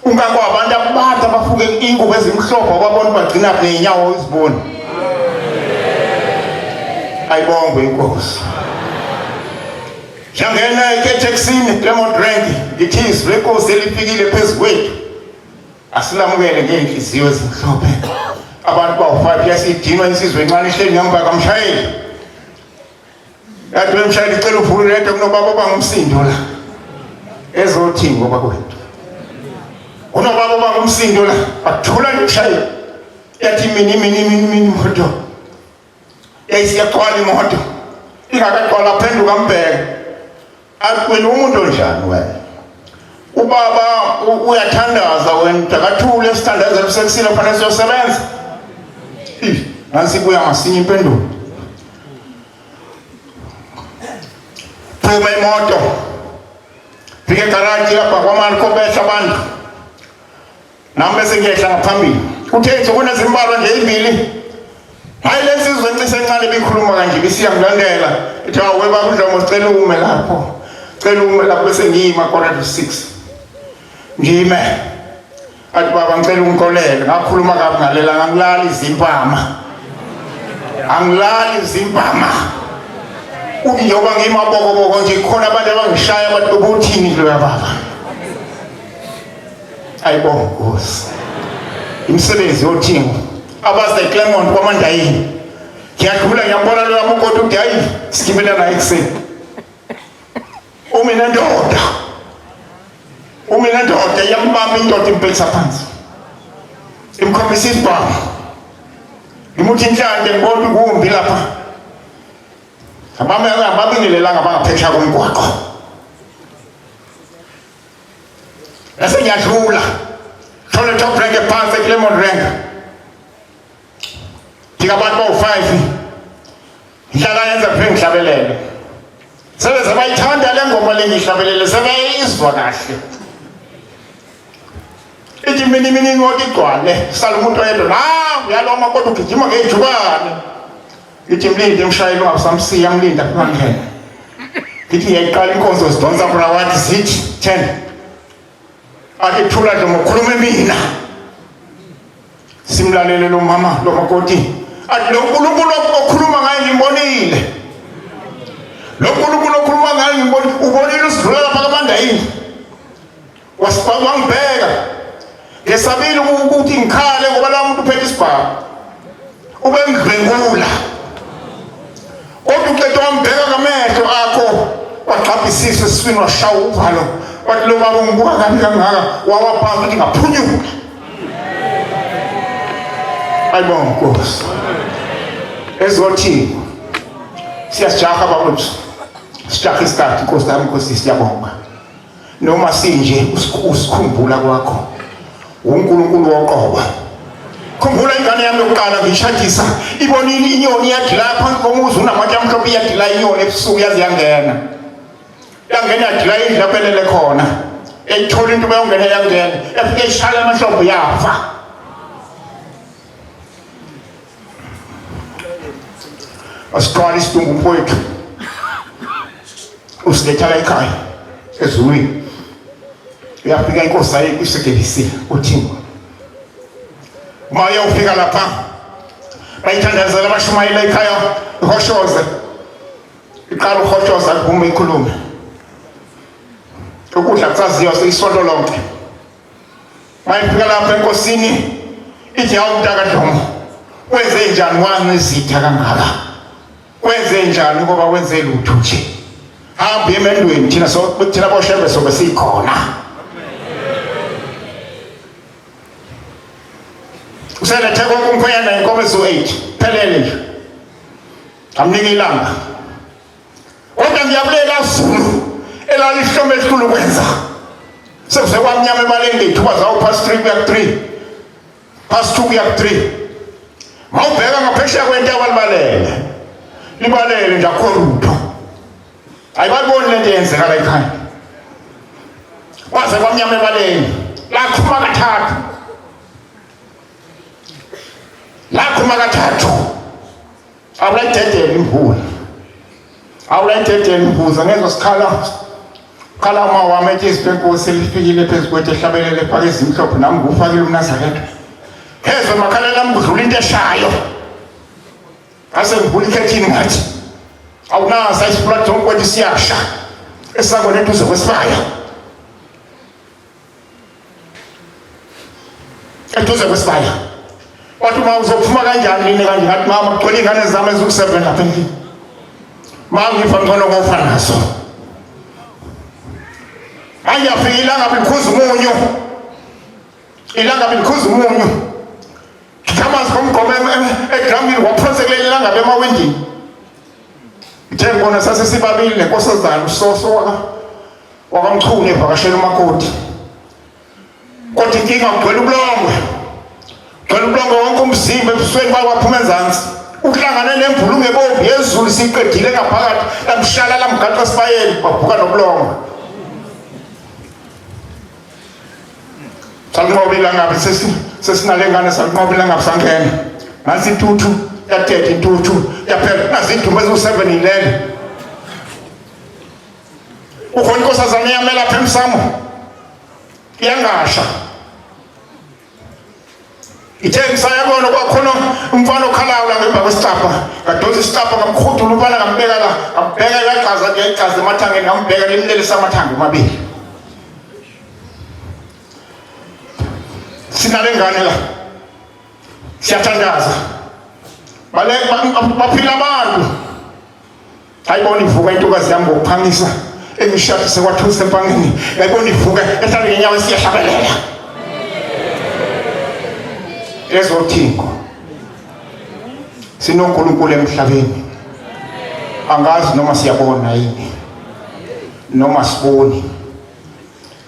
Ungakho abantu ababantu abafuke ingubo ezimhlophe ababona bagcina neenyawo iziboni. Ayibongwe Inkosi. Jangena eTexini Clement Rank ithi Inkosi elifikile phezukwethu. Asilamukele ngeenhliziyo ezimhlophe. Abantu bawu5 yasidinwa insizwe encane ihleli ngamba kamshayeli. Yathi umshayeli icela uvule leto kunobaba bangumsindo la. Ezothi ngoba kwethu. Unobaba bangumsindo la bathula umshayeli. Yathi mini moto. Yayisiyaqwala imoto. Ingakaqwala phenduka mbheke. Athi wena umuntu onjani wena? Ubaba uyathandaza wena akathule esithandazelo sekusile kufanele siyosebenza. Nansi kuya ngasinye impendulo. Phuma imoto. Fike garage lapha kwaMarco behla abantu. Nami bese ngiyehla ngaphambili. Uthe kunezimbalwa nje izibili. Hayi lesizwe ncise encane bikhuluma kanje bisiya ngilandela. Ethi awe bakudlomo sicela ume lapho. Cela ume lapho bese ngiyima 4:06. Ngime. Athi baba ngicela ungikolele ngakhuluma kabi ngalela ngangilala izimpama. Angilali izimpama. Njengoba ngimabokoboko nje khona abantu abangishaya abantu bothini lo baba. Ayibonga Nkosi. Imisebenzi yothingo abase Clement kwaMandayini. Ngiyadlula ngiyambona lo yamukodo ukuthi hayi sigibela naye ekseni. Umina ndoda yambamba indoda impelisa phansi. Imkhombisa isibhamu. Ngimuthi inhlanze ngibona kumbi lapha. Ababingelelanga bangaphetsha komgwaqo. Bese ngiyadlula. Thole top rank phansi Clement rank. Fika abantu bawu5. Ngihlala yenza phela ngihlabelele. Sebeze bayithanda le ngoma lengihlabelele sebeyizwa kahle. Ithi mini ngoti igcwale sala umuntu oyedwa uyaloma kodwa ugijima ngejubane. Ithi mlindi umshayeli wasamsiya mlinda phambili. Ithi yayiqala inkonzo sidonsa bra wathi sithi 10. Athi thula nje ngokhuluma mina. Simlalele lo mama lo makoti athi lo nkulunkulu okhuluma ngaye ngimbonile, lo nkulunkulu okhuluma ngaye ngimbonile. Ubonile usidlula lapha kaMandayini, wangibheka ngesabile ukuthi ngikhale ngoba la muntu uphethe isibhamu, ube ngidlwengula. Kodwa uqeda wambheka ngamehlo akho, wagxabhisisa esiswini, washaya uvalo, wathi lo baba ungibuka kabi kangaka, wawaphansi ukuthi ngaphunyuka. Ayibonge Nkosi. Ezothini siyasijaha babethu, sijaha isikhathi. Nkosi yami, Nkosi siyabonga. Noma sinje usikhumbula kwakho, uNkulunkulu woqobo. Khumbula ingane yami yokuqala ngiyishadisa, ibonile inyoni yadila phansi komuzi, unamatshe amhlophe, iyadila inyoni ebusuku, yazi yangena yadila idlaphelele khona, eyithola into bayongena yangena, yafike ishala amahlobo yafa. Asiqala isidumbu mfowethu, usiletha la ekhaya ezulwini. Uyafika inkosi ayikho isekelisile uThixo. Maya ufika lapha bayithandazela abashumayela ekhaya, uhoshoze iqala uhoshoza kuphume ikhulume. Ukudla kusaziwa seyisonto lonke. Bayifika lapha enkosini ithi, hawu Mtaka Dlomo, wenze njani wangizitha kangaka? Wenze njani ngoba wenze lutho nje? Hamba emendweni, thina boshembe sobe sikhona. Uselethe konke umkhwenyana inkomo ezu-8 phelele nje, amnika ilanga. Kodwa ngiyabulela Zulu elalihlombe elikhulu kwenza, sekuze kwamnyama ebaleni ngethuba zawo past 3 kuya 3, past 2 kuya 3. Mawubheka ngaphesheya kwentaba libalele nje akho lutho. Ayibaliboni lento eyenzeka la ekhaya. Kwaze kwamnyama ebaleni lakhuma kathathu, awulayidedela imvula, awulayidedela imvuza. Ngezwa sikhala amawami ethi izwi lenkosi lifikile phezu kwethu, ehlabelele ephake ezimhlophe, nami ngufakile umNazaretha. Phezwe makhalela ami kudlula into eshayo, ase ngivula ikhethini ngathi awunaza isipula jonke kwethu siyasha esangweni eduze kwesibaya, eduze kwesibaya. Wathi uma uzophuma kanjani yini kanje? Ngathi mama, kugcwele ingane zami eziku7 lapha endlini. Mama, ngifa ngcono ngofa nazo. Manje afika ilanga bilikhuza umunyu, ngithamanzi komgqomo edramini, waphonsekela ilanga bemawindini. Ngithe ngibona sasesibabili nenkosazana uSoso wakamchunu evakashela umakoti. Kodwa inkinga kugcwele ubulongwe, wonke umzimba ebusweni bayo waphuma enzansi. Uhlangane nemvula ngebomvu yezulu siqedile ngaphakathi, lamshala lamgaqa esibayeni, wabhuka nobulongwe. Salinqobile ngabe sesinale ngane, salinqobile ngabe sangena. Nansi intuthu yathetha, intuthu yaphela, nazi idumbu eziwu7 ilele. Ukhona inkosazana yamela apha emsamo, iyangasha. Ithe ngisayabona kwakhona umfana okhalayo la ngemva kwesicapha, ngadoza isicapha ngamkhudula umfana, ngambeka la, ngambheka yaqhaza ngeqhaza emathangeni, ngambheka limlelisa amathanga amabili. Sinale ngane la, siyathandaza, baphila abantu. Ayibona ivuka intokazi yami ngokuphangisa, engishadise kwathusa empangeni, ngayibona ivuka ehlale ngenyawo siyahlabelela. Ezothixo sinoNkulunkulu emhlabeni, angazi noma siyabona yini noma siboni,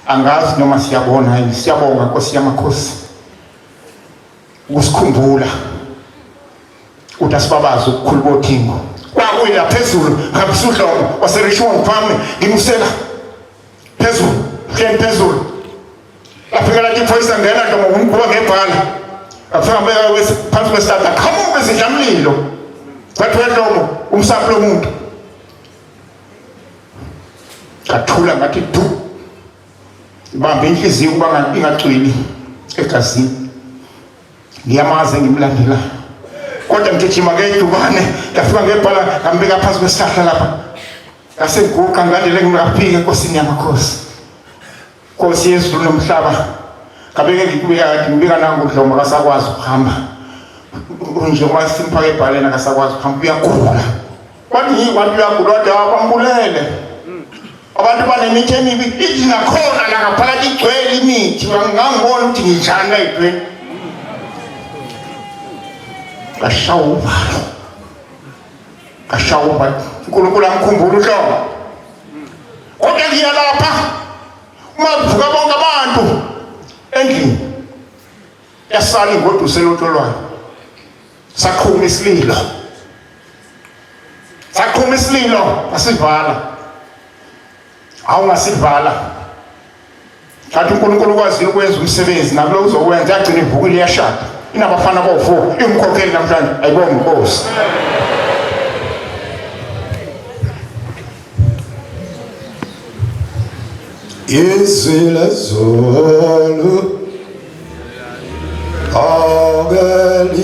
angazi noma siyabona yini. Siyabonga Nkosi yamakhosi ukusikhumbula ukuthi asibabazi ukukhulu boThixo. Kwakuyila phezulu ngabisa uDlomo waserishoni phami, ngimusela phezulu, hleli phezulu. Lafika lathi iphoyisa ngena Dlomo, ngikuba ngebhala. Afika mbeka phansi kwesihlahla, qhamuka izidlamlilo. Kwathi uDlomo umsapho lomuntu kathula ngathi du, ibambe inhliziyo kuba ingacwili egazini. Ngiyamaze ngimlandela kodwa ngigijima ngedubane ngafika ngebhala ngambeka phansi kwesihlahla lapha ngasengiguqa ngandele ngingafika enkosini yamakhosi Nkosi yezulu nomhlaba ngabeke ngibika nangudloma kasakwazi ukuhamba nje kwasimpha ebhaleni akasakwazi ukuhamba uyagula kwathi yibantu uyagula kodwa bambulele abantu banemithi emibi ithi nakhona la ngaphakathi igcwele imithi ngangibona ukuthi nginjani la edweni kashawuba uNkulunkulu amkhumbula uhloko kodwa ngiya lapha uma kuvuka bonke abantu endlini yasala ingoduso selotolwayo saqhuma isililo asivala awungasivala kanti uNkulunkulu kwazi ukwenza umsebenzi nalo uzokwenza yagcina ivukile yashada inabafana bovuka imkhokheli namhlanje ayibonge Nkosi izwi lezulu awukeliswake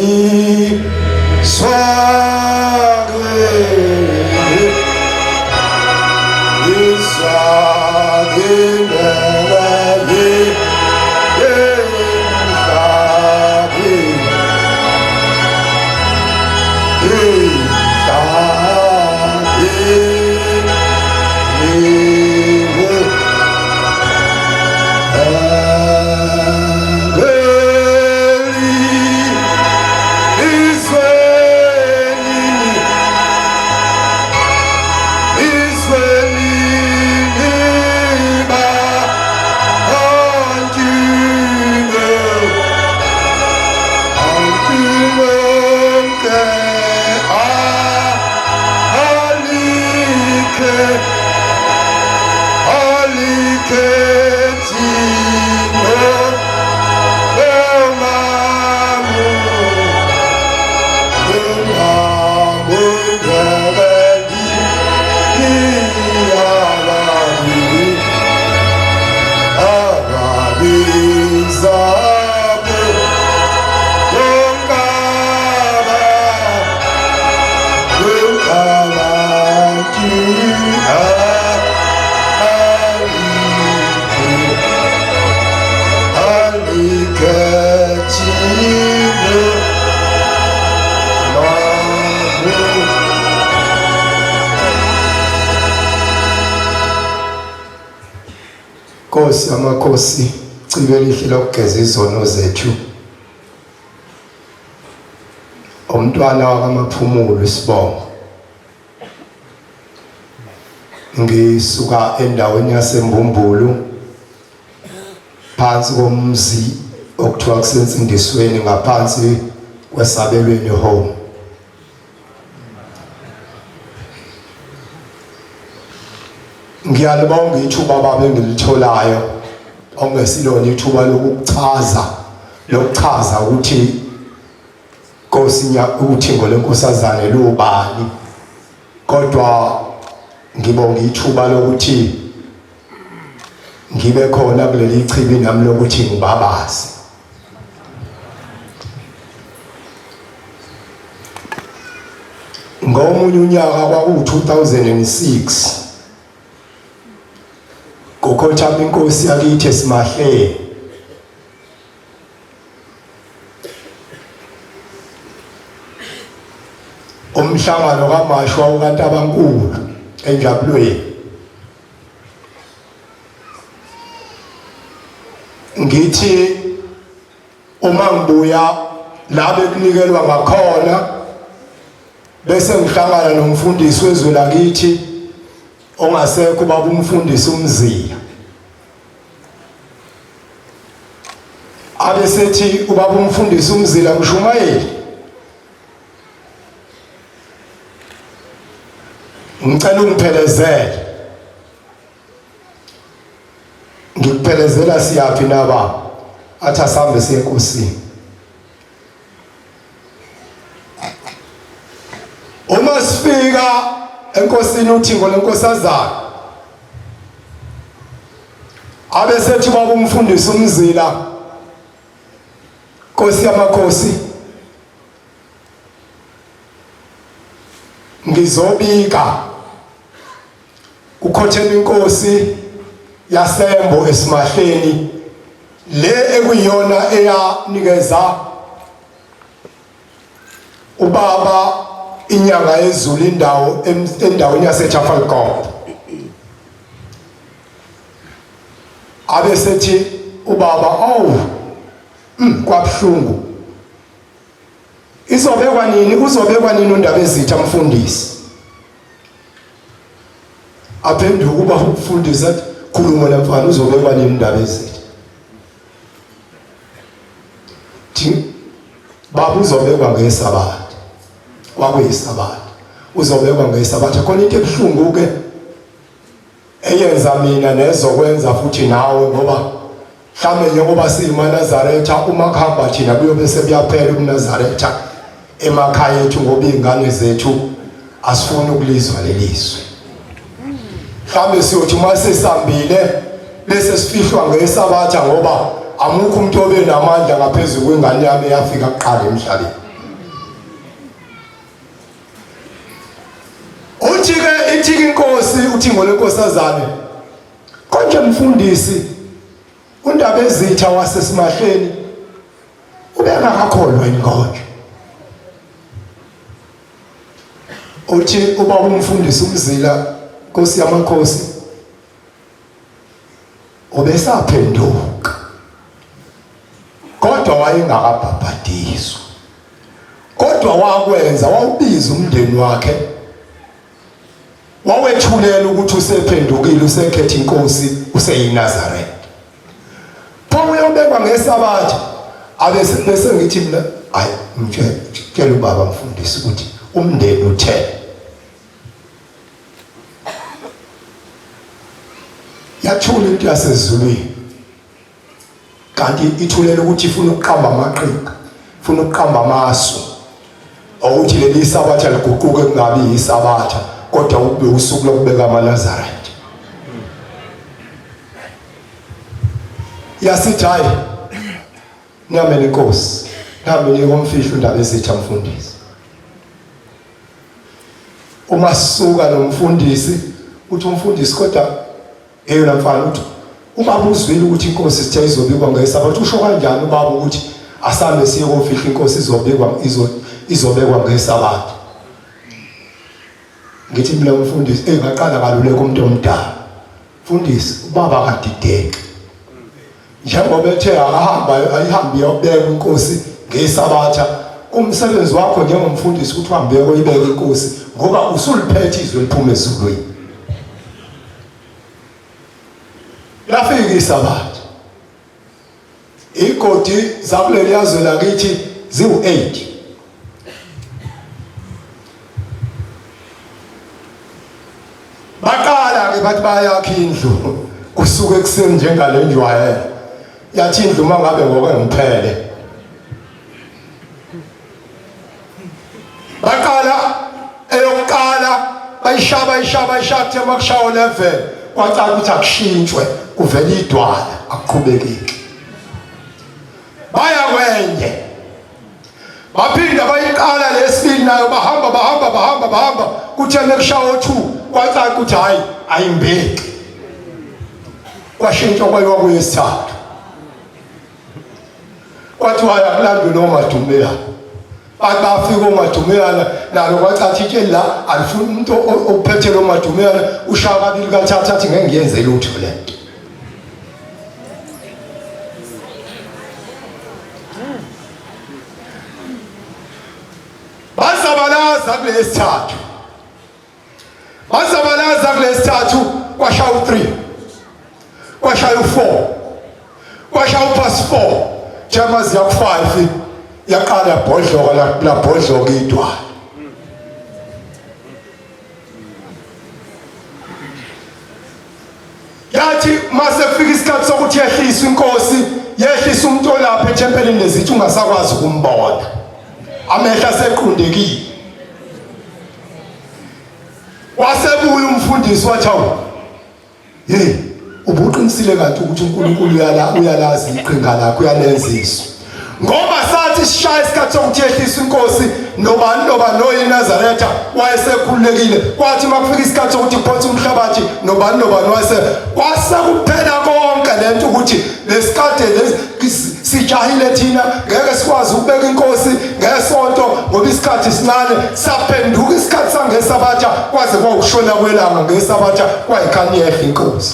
Nkosi amakhosi cibe lihle lokugeza izono zethu umntwana wakamaphumulo isibongo ngisuka endaweni yaseMbumbulu phansi komzi okuthiwa kusensindisweni ngaphansi kwesabelweni home ngiyalibonga ithuba babe ngilitholayo ongesilona ithuba lokuchaza ukuthi Nkosi uthingo lenkosazane lubani kodwa ngibonga ithuba lokuthi ngibe khona kuleli chibi nami lokuthi ngibabazi ngomunye unyaka kwaku2006 Kokhotha inkosi yakithi eSimahle umhlangano kaMashwa ukaNtabankulu eNjabulweni ngithi uma ngibuya la bekunikelwa ngakhona bese ngihlangana nomfundisi wezwe lakithi ongasekho baba umfundisi uMzila abesethi ubaba umfundisi uMzila ngishumayeli ngicela ungiphelezele ngikuphelezela siyaphi na baba athi asambe siye enkosini uma sifika enkosini uthingo lenkosazana abesethi baba umfundisi uMzila Nkosi yamakhosi ngizobika ukhothela inkosi yasembo eSimahleni le ekuyona eyanikeza ubaba inyanga yezulu indawo endaweni yaseTafalgop. Abesethi ubaba kwabhlungu uzobekwa nini undaba ezitha mfundisi. Aphenduka uba umfundisi athi khuluma la mfana uzobekwa nini undaba ezitha. Baba uzobekwa ngeSabatha. KwakuyiSabatha. Uzobekwa ngeSabatha. Khona into ebhlungu ke eyenza mina nezokwenza futhi nawe ngoba mhlawumbe njengoba siyimaNazaretha uma kuhamba thina kuyobe sebuyaphela kuNazaretha emakhaya ethu ngoba izingane zethu asifuni ukulizwa lelizwe. Mhlawumbe siyothi uma sesambile bese sifihlwa ngeSabatha ngoba amukho umuntu obe namandla ngaphezulu kwengane yami yafika kuqala emhlabeni. Uthi inkosi uthingo lenkosazane konke mfundisi undaba ezitha waseSimahleni ubengakakholwa inkonzo. Uthi ubaba umfundisi uMzila Nkosi yamakhosi obesaphenduka kodwa wayengakabhabhadiswa, kodwa wakwenza wawubiza umndeni wakhe wawethulela ukuthi usephendukile usekhetha inkosi useyiNazaretha. Pho uyobekwa ngeSabatha bese ngithi mina hayi ngitshela ubaba mfundisi ukuthi umndeni uthe yathula into yasezulwini kanti ithulela ukuthi ifuna ukuqamba amaqhinga, ifuna ukuqamba amasu ukuthi leli Sabatha liguquke kungabi yiSabatha kodwa ube usuku lokubeka amaNazaretha. Yasithi hayi niyamele inkosi nami ngomfihlo undaba ezitha mfundisi. Uma sisuka nomfundisi uthi umfundisi kodwa eyona mfana uthi ubaba uzwile ukuthi inkosi sithe izobikwa ngeSabatha. Usho kanjani ubaba ukuthi asambe siye komfihlo inkosi izobekwa ngeSabatha? Ngithi mina umfundisi ngaqala kaluleka umuntu omdala. Mfundisi ubaba kadideke njengoba ethe ayihambi yobeka inkosi ngeSabatha. Umsebenzi wakho njengomfundisi ukuthi uhambe uyibeke inkosi ngoba usuliphethe izwe liphuma ezulwini. Lafika iSabatha igodi zakuleli yazwe lakithi ziwu-8. Baqala ke bathi bayakha indlu kusuke ekuseni njengale njwayelo. Yathi indlu mangabe ngoke ngiphele. Baqala eyokuqala bayishaba kuthe makushawo level kwacaca ukuthi akushintshwe kuvela idwala akuqhubekeki. Baya kwenye baphinda bayiqala lesibili nayo bahamba kuthe mekushawo 2 kwacaca ukuthi hayi ayimbeki kwashintshwa kwayiwa kuyesithathu. Kwathiwa akulandwe noMadumeyana. Bafika oMadumeyana nalo kwacathi ke la alifuna umuntu ophethe lo Madumeyana ushaya kabili kathathu athi ngeke ngiyenze lutho lento. Basabalaza kulesithathu kwashaya 3 kwashaya 4 kwashaya past 4 jamazi yak 5 yaqala yabhodloka la bhodloka idwala. Yathi mase kufika isikhathi sokuthi yehlisa inkosi yehlisa umuntu olapha ethempelini lezithi ungasakwazi ukumbona amehla aseqhundekile. Wasebuya umfundisi wathi awu hey ubuqinisile kanti ukuthi uNkulunkulu uyalazi iqhinga lakho uyanenzisa ngoba kwathi sishaya isikhathi sokuthi yehlisa inkosi nobani noyiNazaretha wayesekhululekile. Kwathi makufika isikhathi sokuthi kuphonse umhlabathi nobani kwasekuphela konke lento ukuthi lesikade sijahile thina ngeke sikwazi ukubeka inkosi ngesonto ngoba isikhathi sincane. Saphenduka isikhathi sangesabatha kwaze kwawukushona kwelanga ngesabatha kwayikhanyehla inkosi.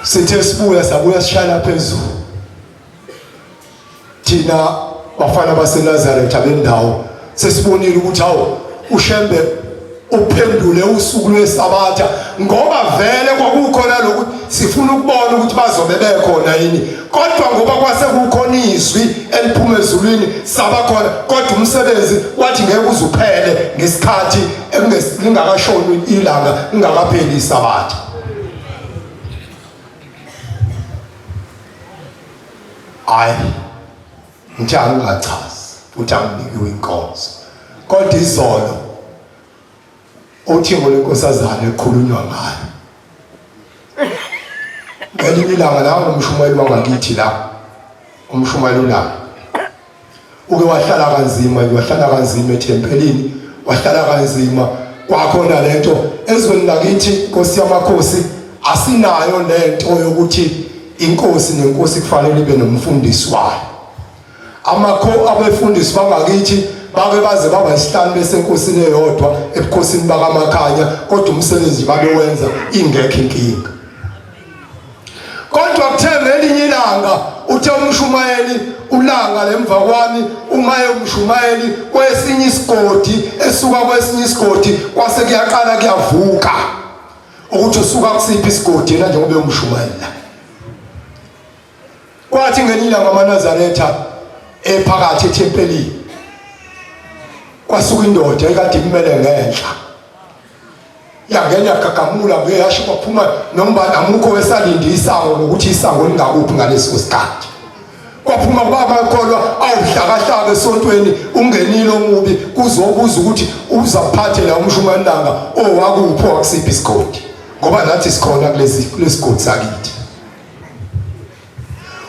Sithe sibuya sabuya sishaya phezulu thina bafana baseNazaretha bendawo sesibonile ukuthi hawo uShembe uphendule usuku lwesabatha ngoba vele kwakukhona lokuthi sifuna ukubona ukuthi bazobe bekhona yini, kodwa ngoba kwase kukhona izwi eliphuma ezulwini sabakhona, kodwa umsebenzi wathi ngeke uzuphele ngesikhathi lingakashoni ilanga lingakapheli isabatha. Hayi ngithi angingachazi futhi anginikiwe inkonzo, kodwa izolo uthingo lenkosazana ekhulunywa ngayo ngelinye ilanga la ngumshumayeli wangakithi la umshumayeli ulanga uke wahlala kanzima ethempelini, wahlala kanzima. Kwakhona lento ezweni lakithi Nkosi yamakhosi asinayo lento yokuthi inkosi nenkosi kufanele ibe nomfundisi wayo. Abefundisi bangakithi bake baze baba isihlanu besenkosini eyodwa ebukhosini bakaMakhanya, kodwa umsebenzi babewenza ingekho inkinga. Kodwa kuthe ngelinye ilanga uthe umshumayeli ulanga lemva kwami umaye umshumayeli kwesinye isigodi esuka kwesinye isigodi kwase kuyaqala kuyavuka ukuthi usuka kusiphi isigodi yena njengoba umshumayeli. Kwathi ngelinye ilanga amaNazaretha ephakathi ethempelini kwasuka indoda ekade kumele ngenhla yangena yagagamula ngeyasho kwaphuma nombani amukho wesalindi isango ngokuthi isango lingakuphi ngaleso sikhathi. Kwaphuma ubaba ekholwa awudlakahlaka esontweni ungenile omubi kuzobuza ukuthi uzaphathela umshumayeli langa owakuphi wakusiphi isigodi ngoba nathi sikhona kulesigodi sakithi.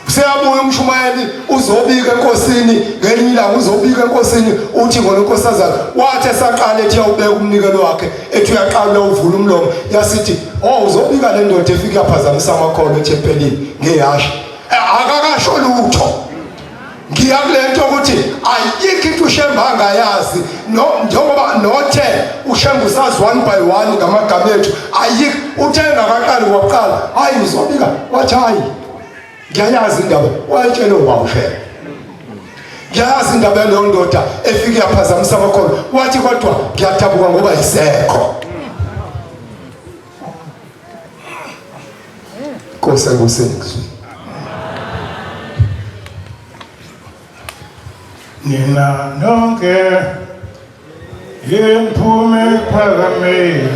Useyabuya umshumayeli uzobika enkosini ngelinye ilanga uzobika enkosini uthi ngolo nkosazana wathi esaqala ethi uyawubeka umnikelo wakhe ethi uyaqala uvula umlomo yasithi uzobika le ndoda efika yaphazamisa amakhono ethempelini ngeyasha akakasho lutho. Ngiya kulento ukuthi ayikho into uShembe angayazi njengoba nothe uShembe usazi 1 by 1 ngamagama ethu ayikho uthenga kaqali waqala hayi ngizobika wathi hayi ngiyayazi indaba wayetshela ubaba uShembe. Ngiyayazi indaba leyo ndoda efike yaphazamisa amakhono wathi kodwa ngiyathabuka ngoba isekho. Nkosi ngusengizwe nina nonke imphume phakamile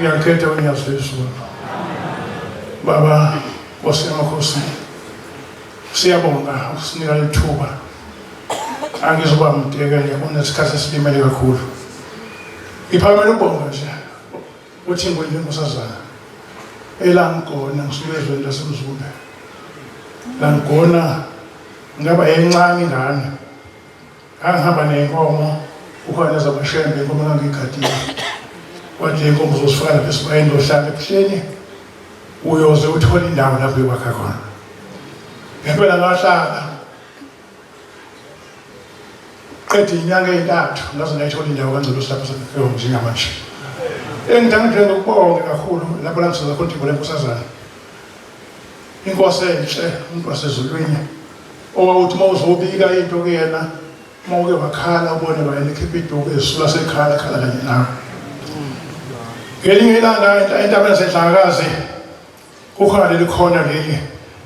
ngiyakhetha unyaziswa baba wasemakhosi siyabonga usinika ithuba angizoba mdeke nje kunesikhathi esilimele kakhulu iphamela ubonga nje uthi ngwini nkosazana elangigona ngisuke ezweni lasemzulu langigona ngaba encane ingane angihamba nenkomo ukhona zabashembe inkomo ngangigadile wathi inkomo uzosifaka lapha esibayeni lohlala ebuhleni uyoze uthole indawo lapho yokwakha khona ngempela ngahlala qeda inyanga ey'ntathu ngaze ngayithola indawo kaNgcolosi lapho sengifike njengamanje engidangidle ngokubonga kakhulu lapho la ngisebenza khona imbole enkosazana inkosi enhle umuntu wasezulwini owawuthi uma uzobika into kuyena uma uke wakhala ubone wayena ekhipha iduku ezisula sekhala ekhala kanye nawe ngelinye ilanga entabeni yaseNhlangakazi kukhona leli khona leli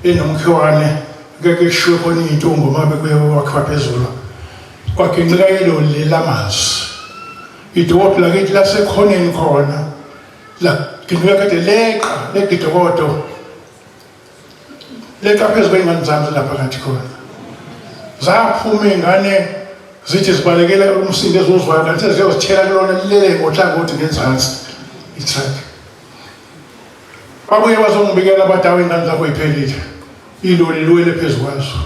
enomkhiwane ngeke kushiwe khona iy'ntombi uma bekuye wakhiwa phezulu kwagincika iloli lamanzi idokotela lakithi lasekhoneni khona la gincika kade legidokodo leqa phezu kwey'ngane zami lapha kanti khona zaphuma iy'ngane zithi zibalekela umsindo ezuzwayo kanti ziyozithela kulona lilele ngohlangothi ngenzansi ithrakhi babuye bazongibikela abadawo iy'ngane zakho y'phelile iloli liwele phezu kwazo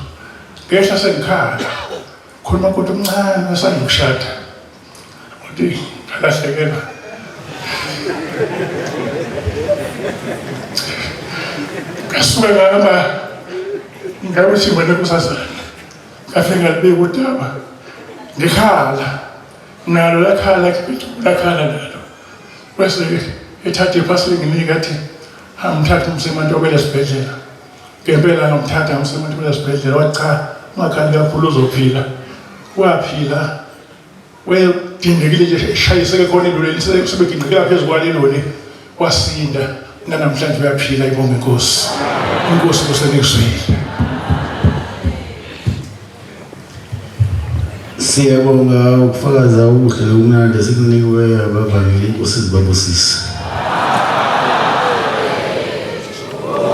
ngehla sengikhala khuluma kodwa omncane asanokushada uthi ngalahlekela ngasuke ngahamba ngabe sibone kusasana ngafike ngalibeka udaba ngikhala nalo lakhala nalo bese ethatha iphasi nginika athi hamthatha umsemantobela esibhedlela ngempela ngamthatha umsemantobela esibhedlela wathi cha ungakhali kakhulu uzophila waphila wedindekile nje eshayiseke khona iloli sebegingqikela phezu kwaleloli wasinda namhlanje uyaphila ibonge inkosi inkosi kusenikuzwile. Siyabonga ukufakaza ubuhle obumnandi esikunikwe abavangeli inkosi zibabusisa.